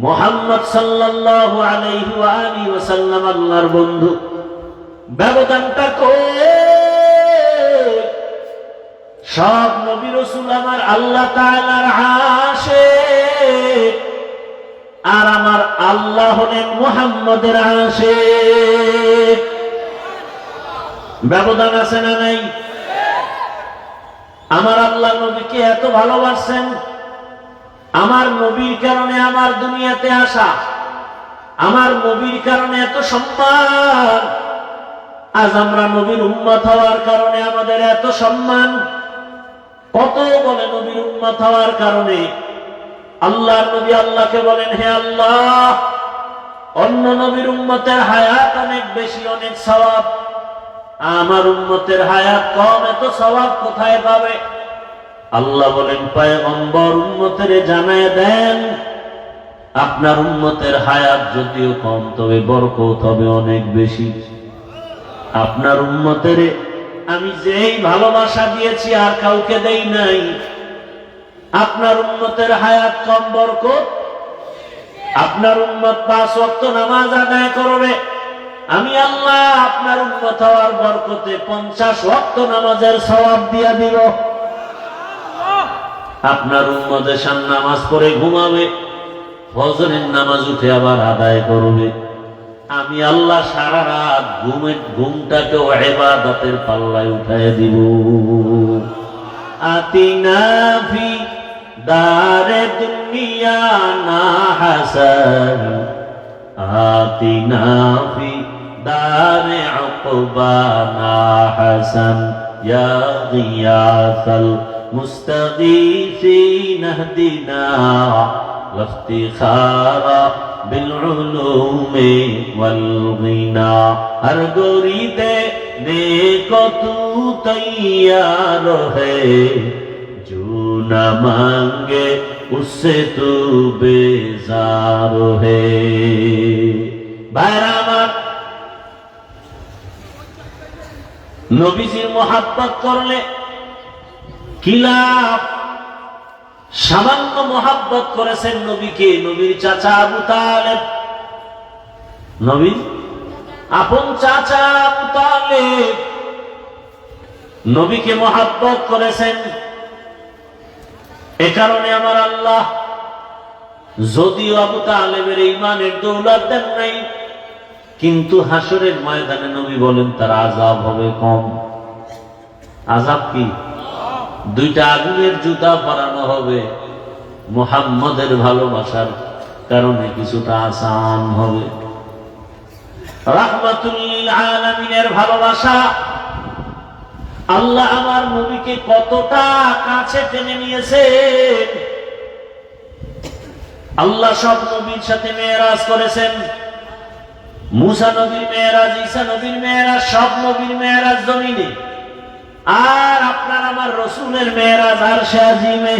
মুহাম্মদ সাল্লাল্লাহু আলাইহি ওয়া আলিহি ওয়াসাল্লাম আল্লাহর বন্ধু। ব্যবধানটা কই? সব নবী রাসূল আমার আল্লাহ তাআলার আশিক, আর আমার আল্লাহ হলেন মুহাম্মদের আশিক। ব্যবধান আছে না নাই? আমার আল্লাহ নবীকে এত ভালোবাসেন, আমার নবীর কারণে আমার দুনিয়াতে আসা, আমার নবীর কারণে এত সম্মান। আজ আমরা নবীর উম্মত হওয়ার কারণে আমাদের এত সম্মান। কত বলে নবীর উম্মত হওয়ার কারণে আল্লাহর নবী আল্লাহকে বলেন, হে আল্লাহ, অন্য নবীর উম্মতের হায়াত অনেক বেশি, অনেক সওয়াব, আমার উম্মতের হায়াত কম, এত সওয়াব কোথায় পাবে? আল্লাহ বলেন, পয়গম্বর উম্মতের জানায় দেন, আপনার উম্মতের হায়াত যদিও কম, তবে বরকত হবে অনেক বেশি। আপনার উম্মতের আমি যেই ভালোবাসা দিয়েছি আর কাউকে দেই নাই। আপনার উম্মতের হায়াত কম, বরকত। আপনার উম্মত 5 ওয়াক্ত নামাজ আদায় করবে, আমি আল্লাহ আপনার উম্মত হওয়ার বরকতে 50 ওয়াক্ত নামাজের সওয়াব দিয়া দিব। আপনার উম্মত এশার নামাজ পড়ে ঘুমাবে, ফজরের নামাজ উঠে আবার আদায় করবে, আমি আল্লাহ সারা রাত ঘুমটাকেও ইবাদতের পাল্লায় উঠায় দিব। আতিনা ফি দারে দুনিয়া না হাসান, আতিনা ফি দারে উকবা না হাসান, ইয়া গিয়াসাল মুস্তাগীসিন ইহদিনা ইফতিখারা বিল উলুমি ওয়াল গিনা। হর গোরি দেনে কো তু তৈয়ার হে, जो न मांगे उससे तू बेजार है। भाईरा আমার, নবীজির মোহাব্বত করলে কি লাভ? সামান্য মোহাব্বত করেছেন নবীকে, নবীর চাচা আবু তালেব, নবীর আপন চাচা আবু তালেব নবীকে মোহাব্বত করেছেন। এ কারণে আমার আল্লাহ যদিও আবু তালেবের ঈমানের দৌলত দেন নাই, কিন্তু হাসরের ময়দানে নবী বলেন তার আযাব হবে কম। আযাব কি? 2টা আগুনের জুতা পরানো হবে, মুহাম্মদের ভালোবাসার কারণে কিছুটা আসান হবে। রাহমাতুল লিল আলামিনের ভালোবাসা। আল্লাহ আমার নবীকে কতটা কাছে টেনে নিয়েছেন। আল্লাহ সব নবীর সাথে মেরাজ করেছেন। মুসা নবীর মেরাজ, ঈসা নবীর মেরাজ, সব নবীর মেরাজ জমিনে। আর আপনার আমার রসুলের মেরাজ আরশে আজিমে।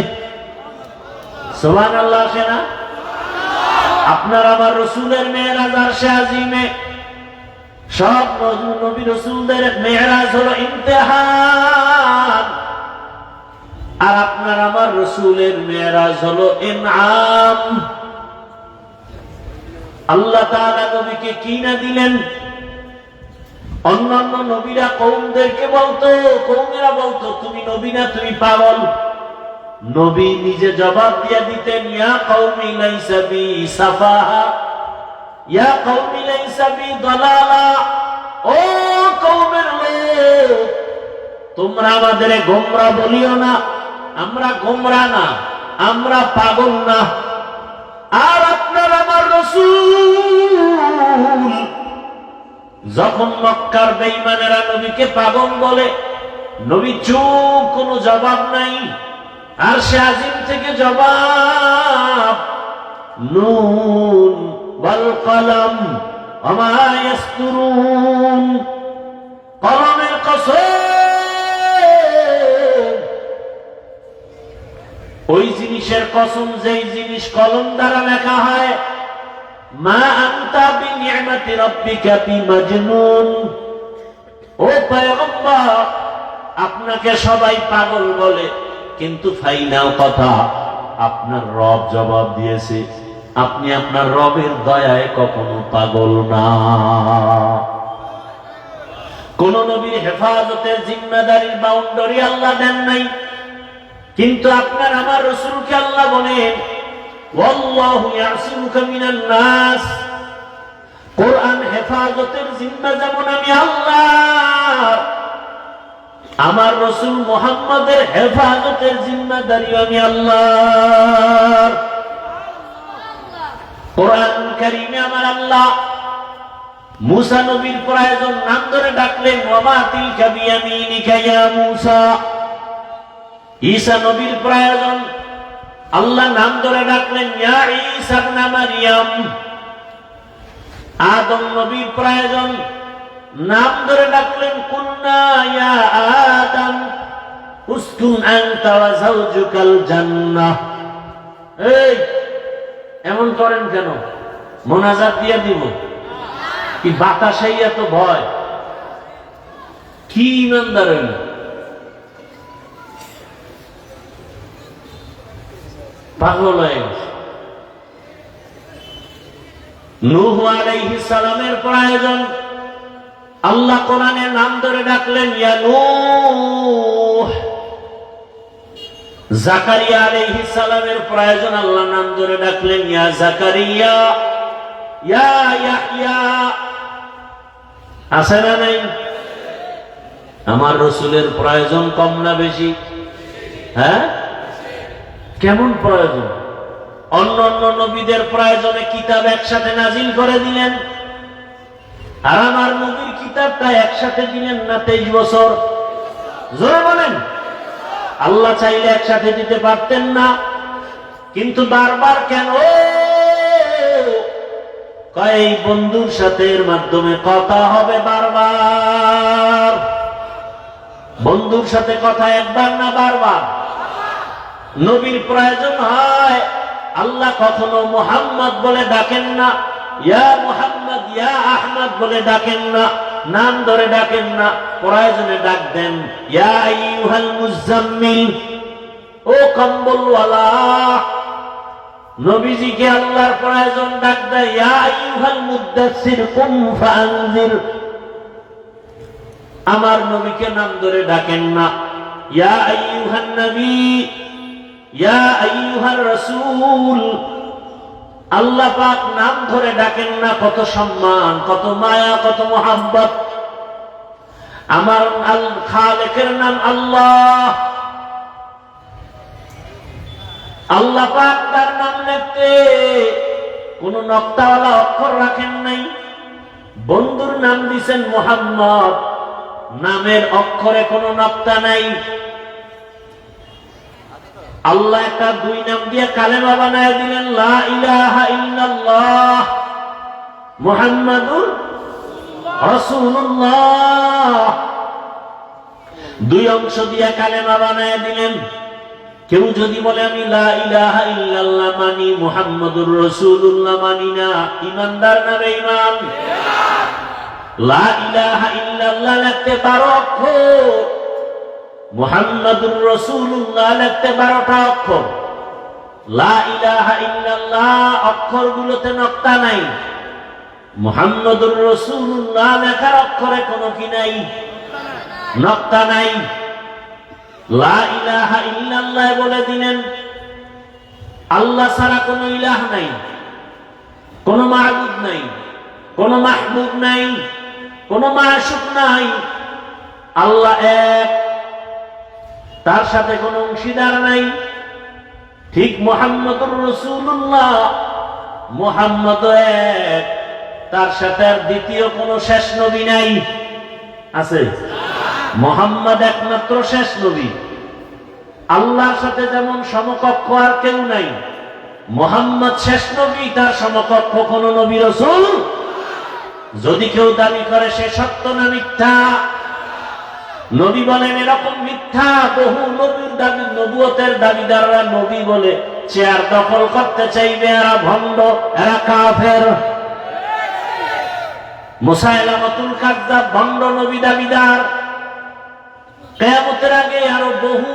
সুবহানাল্লাহ আছে না? আপনার আমার রসুলের মেরাজ আরশে আজিমে। সব নবী রসুলদের মেরাজ হলো ইমতিহান, আর আপনার আমার রসুলের মেরাজ হলো ইনআম। আল্লাহ তাআলা নবীকে কি না দিলেন? অন্যান্য নবীরা কওমদেরকে বলতো, কওমেরা বলতো তুমি নবী না, তুমি পাগল। নবী নিজে জবাব দিয়ে দিতেন, ইয়া কওমি লাইসা বি সাফাহা, ইয়া কওমি লাইসা বি দালালা। ও কওমের লোক, তোমরা আমাদের গোমরা বলিও না, আমরা গোমরা না, আমরা পাগল না। আর আপনার আমার রাসূল যখন মক্কার বেঈমানেরা নবীকে পাগল বলে, নবী চুপ, কোনো জবাব নাই। আর সে আজিম থেকে জবাব, নুন ওয়াল কলম ওয়া মা ইয়াসতুরুন, কলমের কসম, ওই জিনিসের কসম যেই জিনিস কলম দ্বারা লেখা হয়। মা আনতা বিনি'মাতি রাব্বিকা বিমাজনুন। ও পয়গম্বর, আপনাকে সবাই পাগল বলে, কিন্তু ফাইনাল কথা আপনার রব জবাব দিয়েছে, আপনি আপনার রবের দয়ায় কখনো পাগল না। কোন নবীর হেফাজতের জিম্মাদারির বাউন্ডারি আল্লাহ দেন নাই, কিন্তু আপনার আমার রাসূলকে আল্লাহ বলেন, ওয়াল্লাহু ইয়াসিমুকা মিনান নাস। কোরআন হেফাজতের জিম্মা যেমন আমি আল্লাহ, আমার রাসূল মুহাম্মাদের হেফাজতের জিম্মাদারি আমি আল্লাহ। কোরআন কারীমে আমার আল্লাহ মুসা নবীর প্রয়োজন নাম ধরে ডাকলেন, ওয়া মা তিলকা বিয়ামিনিকা ইয়া মুসা। ঈসা নবীর প্রয়োজন আল্লাহ নাম ধরে ডাকলেন, ইয়া ঈসা ইবনে মারইয়াম। আদম নবীর প্রয়োজন নাম ধরে ডাকলেন, কুল্না ইয়া আদম উসকুন আনতা ওয়া যাওজুকাল জান্নাহ। এই এমন করেন কেন? মোনাজাত দিয়ে দিব কি? বাতাসেই এত ভয়? কি ইমানদার হইল? পাগল হয়ে গেছে। নূহ আলাইহিস সালামের প্রয়োজন আল্লাহ কোরআনের নাম ধরে ডাকলেন, ইয়া নূহ। জাকারিয়া আলাইহিস সালামের প্রয়োজন আল্লাহ নাম ধরে ডাকলেন, ইয়া জাকারিয়া, ইয়া ইয়াহইয়া। আছে না নাই? আমার রাসূলের প্রয়োজন কম না বেশি? হ্যাঁ, কেমন প্রয়োজন? অন্য অন্য নবীদের প্রয়োজনে কিতাব একসাথে নাজিল করে দিলেন, আর আমার নবীর কিতাবটা একসাথে দিলেন না 23 বছর। জোরে বলেন। আল্লাহ চাইলে একসাথে দিতে পারতেন না, কিন্তু বারবার কেন? এই বন্ধুর সাথে এর মাধ্যমে কথা হবে বারবার। বন্ধুর সাথে কথা একবার না বারবার। নবীর প্রয়োজন হয়, আল্লাহ কখনো মুহাম্মদ বলে ডাকেন না, ইয়া মুহাম্মদ ইয়া আহমদ বলে ডাকেন না, নাম ধরে ডাকেন না, প্রয়োজনে ডাক দেন, ইয়া আইয়ুহাল মুজাম্মিল, ও কম্বলওয়ালা। নবীজিকে আল্লাহর প্রয়োজন ডাক দেয়, ইয়া আইয়ুহাল মুদ্দাসসির কুম ফাআনজির। আমার নবীকে নাম ধরে ডাকেন না, ইয়া আইয়ুহান নবী, ইয়া আইয়ুহার রাসূল। আল্লাহ পাক নাম ধরে ডাকেন না, কত সম্মান, কত মায়া, কত মোহাব্বত। আমার খালেকের নাম আল্লাহ। আল্লাহ পাক তার নাম লিখতে কোন নকতাওয়ালা অক্ষর রাখেন নাই। বন্ধুর নাম দিয়েছেন মুহাম্মদ, নামের অক্ষরে কোনো নকতা নাই। আল্লাহ একটা 2 নাম দিয়ে কালেমা বানায় দিলেন, লা ইলাহা ইল্লাল্লাহ মুহাম্মাদুর রাসূলুল্লাহ। 2 অংশ দিয়ে কালেমা বানায় দিলেন। কেউ যদি বলে আমি লা ইলাহা ইল্লাল্লাহ মানি, মুহাম্মাদুর রাসূলুল্লাহ মানি না, ইমানদার না বেঈমান? লা ইলাহা ইল্লাল্লাহ লিখতে 12 অক্ষর, মুহাম্মাদুর রাসূলুল্লাহ লিখতে 12টা অক্ষর। লা ইলাহা ইল্লাল্লাহ অক্ষরগুলোতে নকতা নাই, মুহাম্মদুর রাসূলুল্লাহ লেখার অক্ষরে কোনো কি নাই, নক্তা নাই। লা ইলাহা ইল্লাল্লাহ বলে দিলেন, আল্লাহ ছাড়া কোনো ইলাহ নাই, কোনো মাবুদ নাই, কোনো মাহবুব নাই, কোনো মাশুক নাই। আল্লাহ এক, তার সাথে কোনো অংশীদার নাই। ঠিক মুহাম্মদুর রাসূলুল্লাহ, মুহাম্মদ এক, তার সাথে আর দ্বিতীয় কোনো শেষ নবী নাই। আছে? মুহাম্মদ একমাত্র শেষ নবী। আল্লাহর সাথে যেমন সমকক্ষ আর কেউ নাই, মুহাম্মদ শেষ নবী, তার সমকক্ষ কোন নবী রাসূল। যদি কেউ দাবি করে সে সত্য না মিথ্যা? নবী বলেন এরকম মিথ্যা। বহু নবীর দাবি, নবুয়তের দাবিদাররা নবী বলে চেয়ার দখল করতে চাইবে, এরা ভণ্ড, এরা কাফের। মুসাইলামাতুল কাযযাব ভণ্ড নবী দাবিদার। কিয়ামতের আগে আরো বহু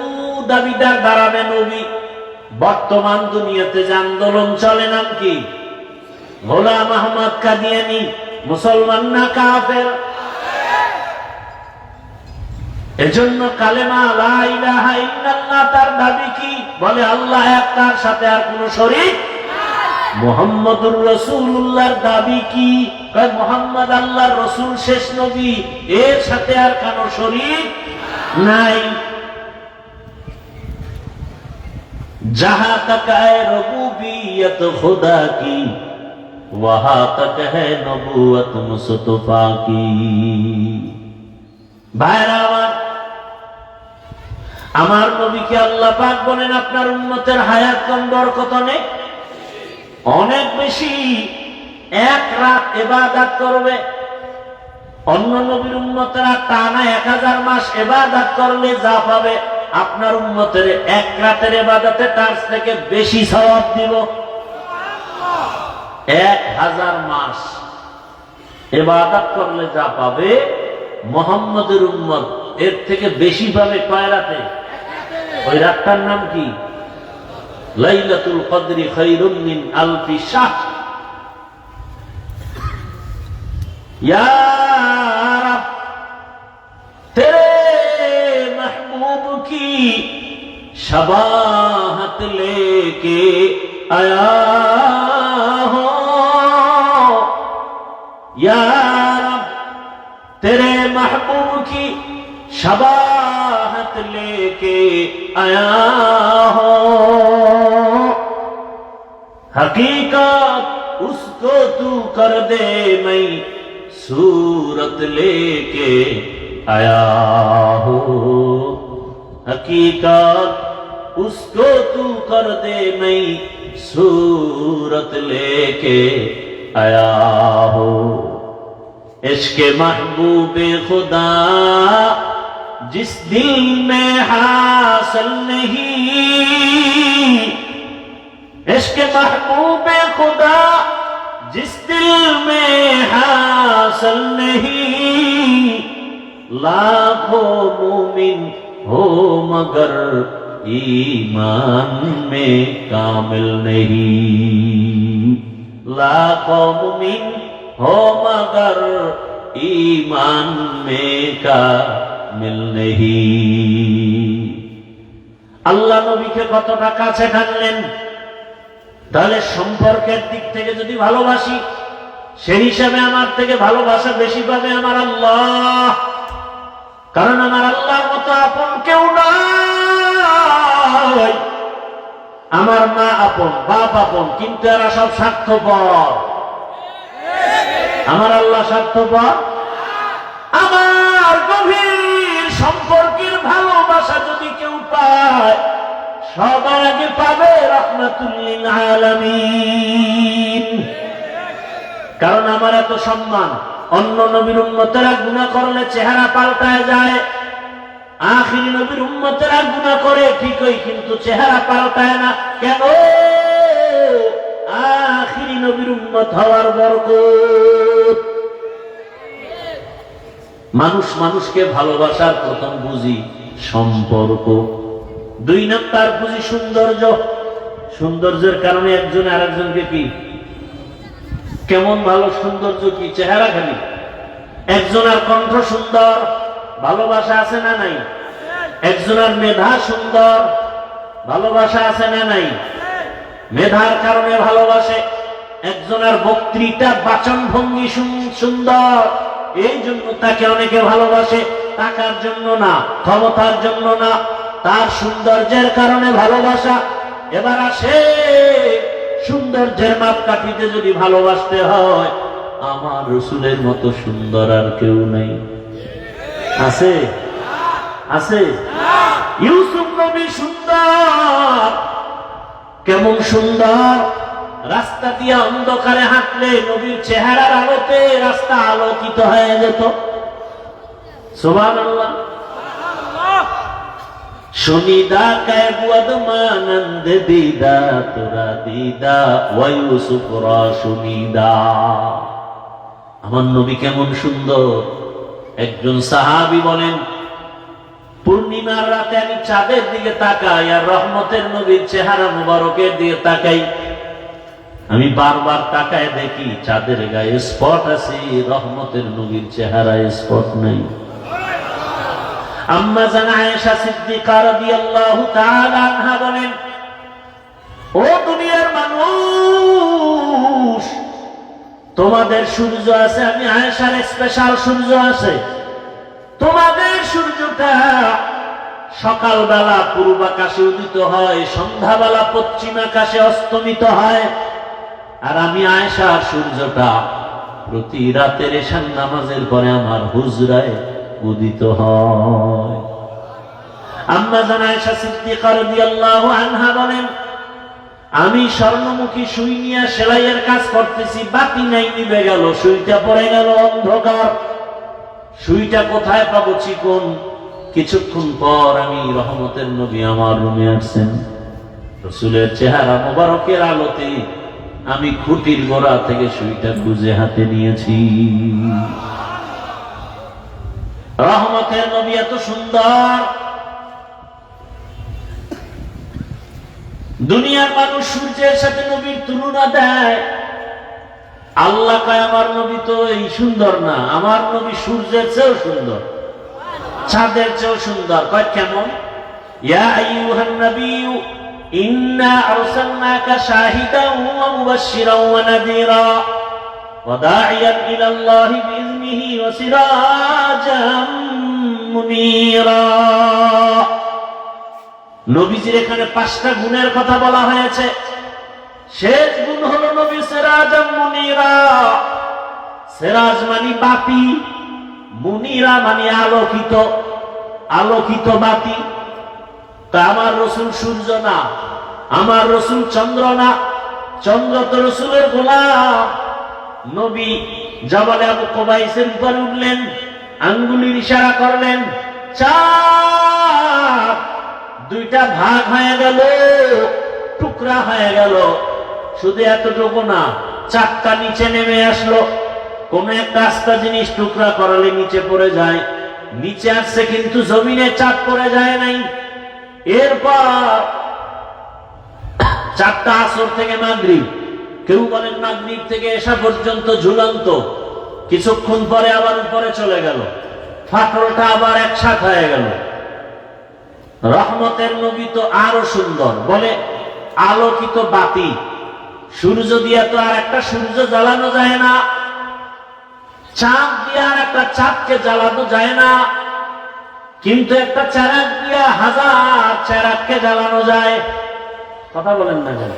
দাবিদার দাঁড়াবে নবী। বর্তমান দুনিয়াতে যে আন্দোলন চলে, নাম কি? গোলাম আহমদ কাদিয়ানী। মুসলমান না কাফের? এজন্য কালেমা লা ইলাহা ইল্লাল্লাহ তার দাবি কি? বলে আল্লাহ এক, তার সাথে আর কোন শরীক। মুহাম্মদুর রাসূলুল্লাহর দাবি কি? মুহাম্মদ আল্লাহর রাসূল, শেষ নবী, এর সাথে আর কোন শরীক নাই। जहां तक है रबूबियत खुदा की वहां तक है नबूवत मुस्तफा की। ভাইরা আমার নবীকে আল্লাহ পাক বলেন আপনার উম্মতের হায়াত কম, বরকত অনেক অনেক বেশি। এক রাত ইবাদত করবে, অন্য নবীর উম্মতেরা টানা 1000 মাস ইবাদত করলে যা পাবে, আপনার উম্মতের এক রাতের ইবাদতে তার থেকে বেশি সওয়াব দিব। 1000 মাস ইবাদত করলে যা পাবে, মুহাম্মদের উম্মত এর থেকে বেশি পাবে। কয় রাতে? ওই রাতটার নাম কি? লাইলাতুল কদরি খায়রুম মিন আলফি শাহর। ইয়া রব তেরে महबूब की शबाहत लेके आया हो या रब, तेरे महबूब की शबाहत लेके आया हो। हकीकत उसको तू कर दे, मैं सूरत लेके आया हो। हकीकत उसको तू कर दे, मैं सूरत लेके आया हो। इश्क महबूबे खुदा जिस दिल में हासिल नहीं, इश्क महबूबे खुदा जिस दिल में हासिल नहीं, लाखों मोमिन हो मगर ईमान में कामिल नहीं। लाखों मोमिन हो मगर ईमान में कामिल नहीं। আল্লাহ নবীকে কতটা কাছে টানলেন। তাহলে সম্পর্কের দিক থেকে যদি ভালোবাসি, সেই হিসাবে আমার থেকে ভালোবাসা বেশি পাবে আমার আল্লাহ। কারণ আমার আল্লাহর মতো আপন কেউ নাই। আমার মা আপন, বাপ আপন, কিন্তু এরা সব স্বার্থপর। আমার আল্লাহ স্বার্থপর? আমার গভীর সম্পর্কের ভালোবাসা যদি কেউ পায়, সবার আগে পাবে রাহমাতুল লিল আলামিন। কারণ আমার এত সম্মান। অন্য নবীর উম্মতেরা গুনাহ করলে চেহারা পাল্টায় যায়, আখিরি নবীর উম্মতেরা গুনাহ করে ঠিকই, কিন্তু চেহারা পাল্টায় না। কেন? আখিরি নবীর উম্মত হওয়ার বরকত। মানুষ মানুষকে ভালোবাসার প্রথম বুঝি সম্পর্ক, 2 নাম্বার বুঝি সৌন্দর্য। সৌন্দর্যের কারণে একজন আরেকজনকে কি কেমন ভালো সৌন্দর্য, কি চেহারা খালি। একজনের কণ্ঠ সুন্দর, ভালোবাসা আছে না নাই? একজনের মেধা সুন্দর, ভালোবাসা আছে না নাই? মেধার কারণে ভালোবাসে। একজনের বক্তৃতা বাচন ভঙ্গি সুন্দর, এই জন্য তাকে অনেকে ভালোবাসে। টাকার জন্য না, ক্ষমতার জন্য না, তার সৌন্দর্যের কারণে ভালোবাসা। এবার আসে সৌন্দর্যের মাপকাঠিতে যদি ভালোবাসতে হয়, আমার রসুলের মতো সুন্দর আর কেউ নেই। আছে? আছে? ইউসুফ নবী সুন্দর, কেমন সুন্দর! রাস্তা দিয়ে অন্ধকারে হাঁটলে নবীর চেহারার আলোতে রাস্তা আলোকিত হয়ে যেত। সুবহানাল্লাহ। সুনিদা কায়বুয়াদ মানন্দ দিদা তোরা দিদা ওয়া ইউসুফ রা সুনিদা। আমার নবী কেমন সুন্দর! একজন সাহাবী বলেন, পূর্ণিমার রাতে আমি চাঁদের দিকে তাকাই আর রহমতের নবীর চেহারা মুবারকের দিকে তাকাই। আমি বারবার তাকায় দেখি চাঁদের গায়ে স্পট আছে, রহমতের নবীর চেহারায় স্পট নাই। আম্মা জান আয়েশা সিদ্দিকা রাদিয়াল্লাহু তাআলা আনহা বলেন, ও দুনিয়ার মানুষ, তোমাদের সূর্য আছে, আমি আয়েশার স্পেশাল সূর্য আছে। তোমাদের সূর্যটা সকালবেলা পূর্ব আকাশে উদিত হয়, সন্ধ্যাবেলা পশ্চিম আকাশে অস্তমিত হয়। আর আমি আয়েশার সূর্যটা প্রতি রাতের এশার নামাজের পরে আমার হুজরায় উদিত হয়। আম্মা জান আয়েশা সিদ্দিকা রাদিয়াল্লাহু আনহা বলেন, আমি স্বর্ণমুখী সুই নিয়ে সেলাইয়ের কাজ করতেছি, বাতি নাই, নিভে গেল, সুইটা পড়ে গেল অন্ধকার। সুইটা কোথায় পাবো চিকন? কিছুক্ষণ পর আমি রহমতের নবী আমার রুমে আসছেন। রসুলের চেহারা মোবারকের আলোতে আমি খুঁটির গোড়া থেকে সুইটা খুঁজে হাতে নিয়েছি। রহমতের নবী এত সুন্দর, দুনিয়ার মানুষ সূর্যের সাথে নবীর তুলনা দেয়। আল্লাহ কয় আমার নবী তো এই সুন্দর না, আমার নবী সূর্যের চেয়েও সুন্দর, চাঁদের চেয়েও সুন্দর। কয় কেমন? ইয়া আইয়ুহান নাবিয়্যু ইন্না আরসালনাকা শাহিদান ওয়া মুবাশশিরান ওয়া নাযীরা ওয়া দাঈয়ান ইলাল্লাহি বিইذনিহি ওয়া সিরাজাম মুনীরা। নবীজির এখানে 5টা গুণের কথা বলা হয়েছে। শেষ গুণ হলো নবী সিরাজাম মুনীরা। সিরাজ মানে বাতি, মুনীরা মানে আলোকিত, আলোকিত বাতি। তা আমার রসুল সূর্য না, আমার রসুল চন্দ্র না, চন্দ্র তো রসুলের গোলাম। নবী জবালে আবু কুবাইসের উপরে উঠলেন, আঙ্গুলির ইশারা করলেন, চাঁদ 2টা ভাগ হয়ে গেল, টুকরা হয়ে গেল। শুধু এতটুকু না, 4টা নিচে নেমে আসলো। কোন একটা আস্তা জিনিস টুকরা করালে নিচে পড়ে যায়, নিচে আসছে কিন্তু জমিনে চাঁদ পড়ে যায় নাই। এরপর 4টা আসর থেকে মাগরিব, কেউ বলেন মাগরিব থেকে এশা পর্যন্ত ঝুলন্ত। কিছুক্ষণ পরে আবার উপরে চলে গেল, ফাটলটা আবার একসাথে হয়ে গেল। রহমতের নবী তো আরো সুন্দর, বলে আলোকিত বাতি। সূর্য দিয়ে তো আর একটা সূর্য জ্বালানো যায় না, চাঁদ দিয়ে আর একটা চাঁদকে জ্বালানো যায় না, কিন্তু একটা চেরাগ দিয়ে 1000 চেরাগকে জ্বালানো যায়। কথা বলেন না কেন?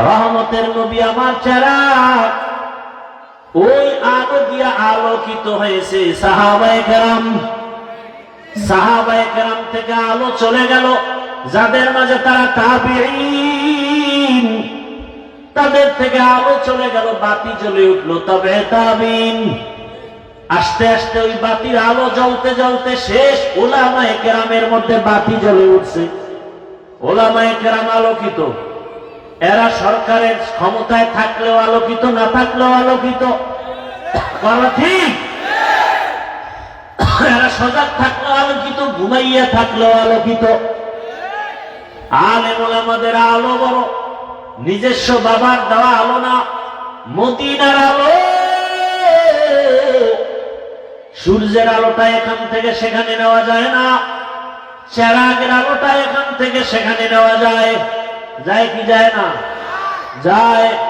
রহমতের নবী আমার চেরাগ, ওই আলো দিয়ে আলোকিত হয়েছে সাহাবায়ে কেরাম। সাহাবায়ে কেরাম থেকে আলো চলে গেল যাদের মাঝে, তারা তাবেঈন। তাদের থেকে আলো চলে গেল, বাতি জ্বলে উঠলো তবে তাবেঈন। আস্তে আস্তে ওই বাতির আলো জ্বলতে জ্বলতে শেষ উলামায়ে কেরামের মধ্যে বাতি জ্বলে উঠছে। উলামায়ে কেরাম আলোকিত, এরা সরকারের ক্ষমতায় থাকলেও আলোকিত, না থাকলেও আলোকিত। বলা ঠিক? এরা সজাগ থাকলেও আলোকিত, ঘুমাইয়া থাকলেও আলোকিত। আলেম ওলামাদের আলো বড়, নিজস্ব বাবার দেওয়া আলো না, মদিনার আলো, সূর্যের আলোটা এখান থেকে সেখানে নেওয়া যায় না, চেরাগের আলোটা এখান থেকে সেখানে নেওয়া যায়, যায় কি যায় না? যায়।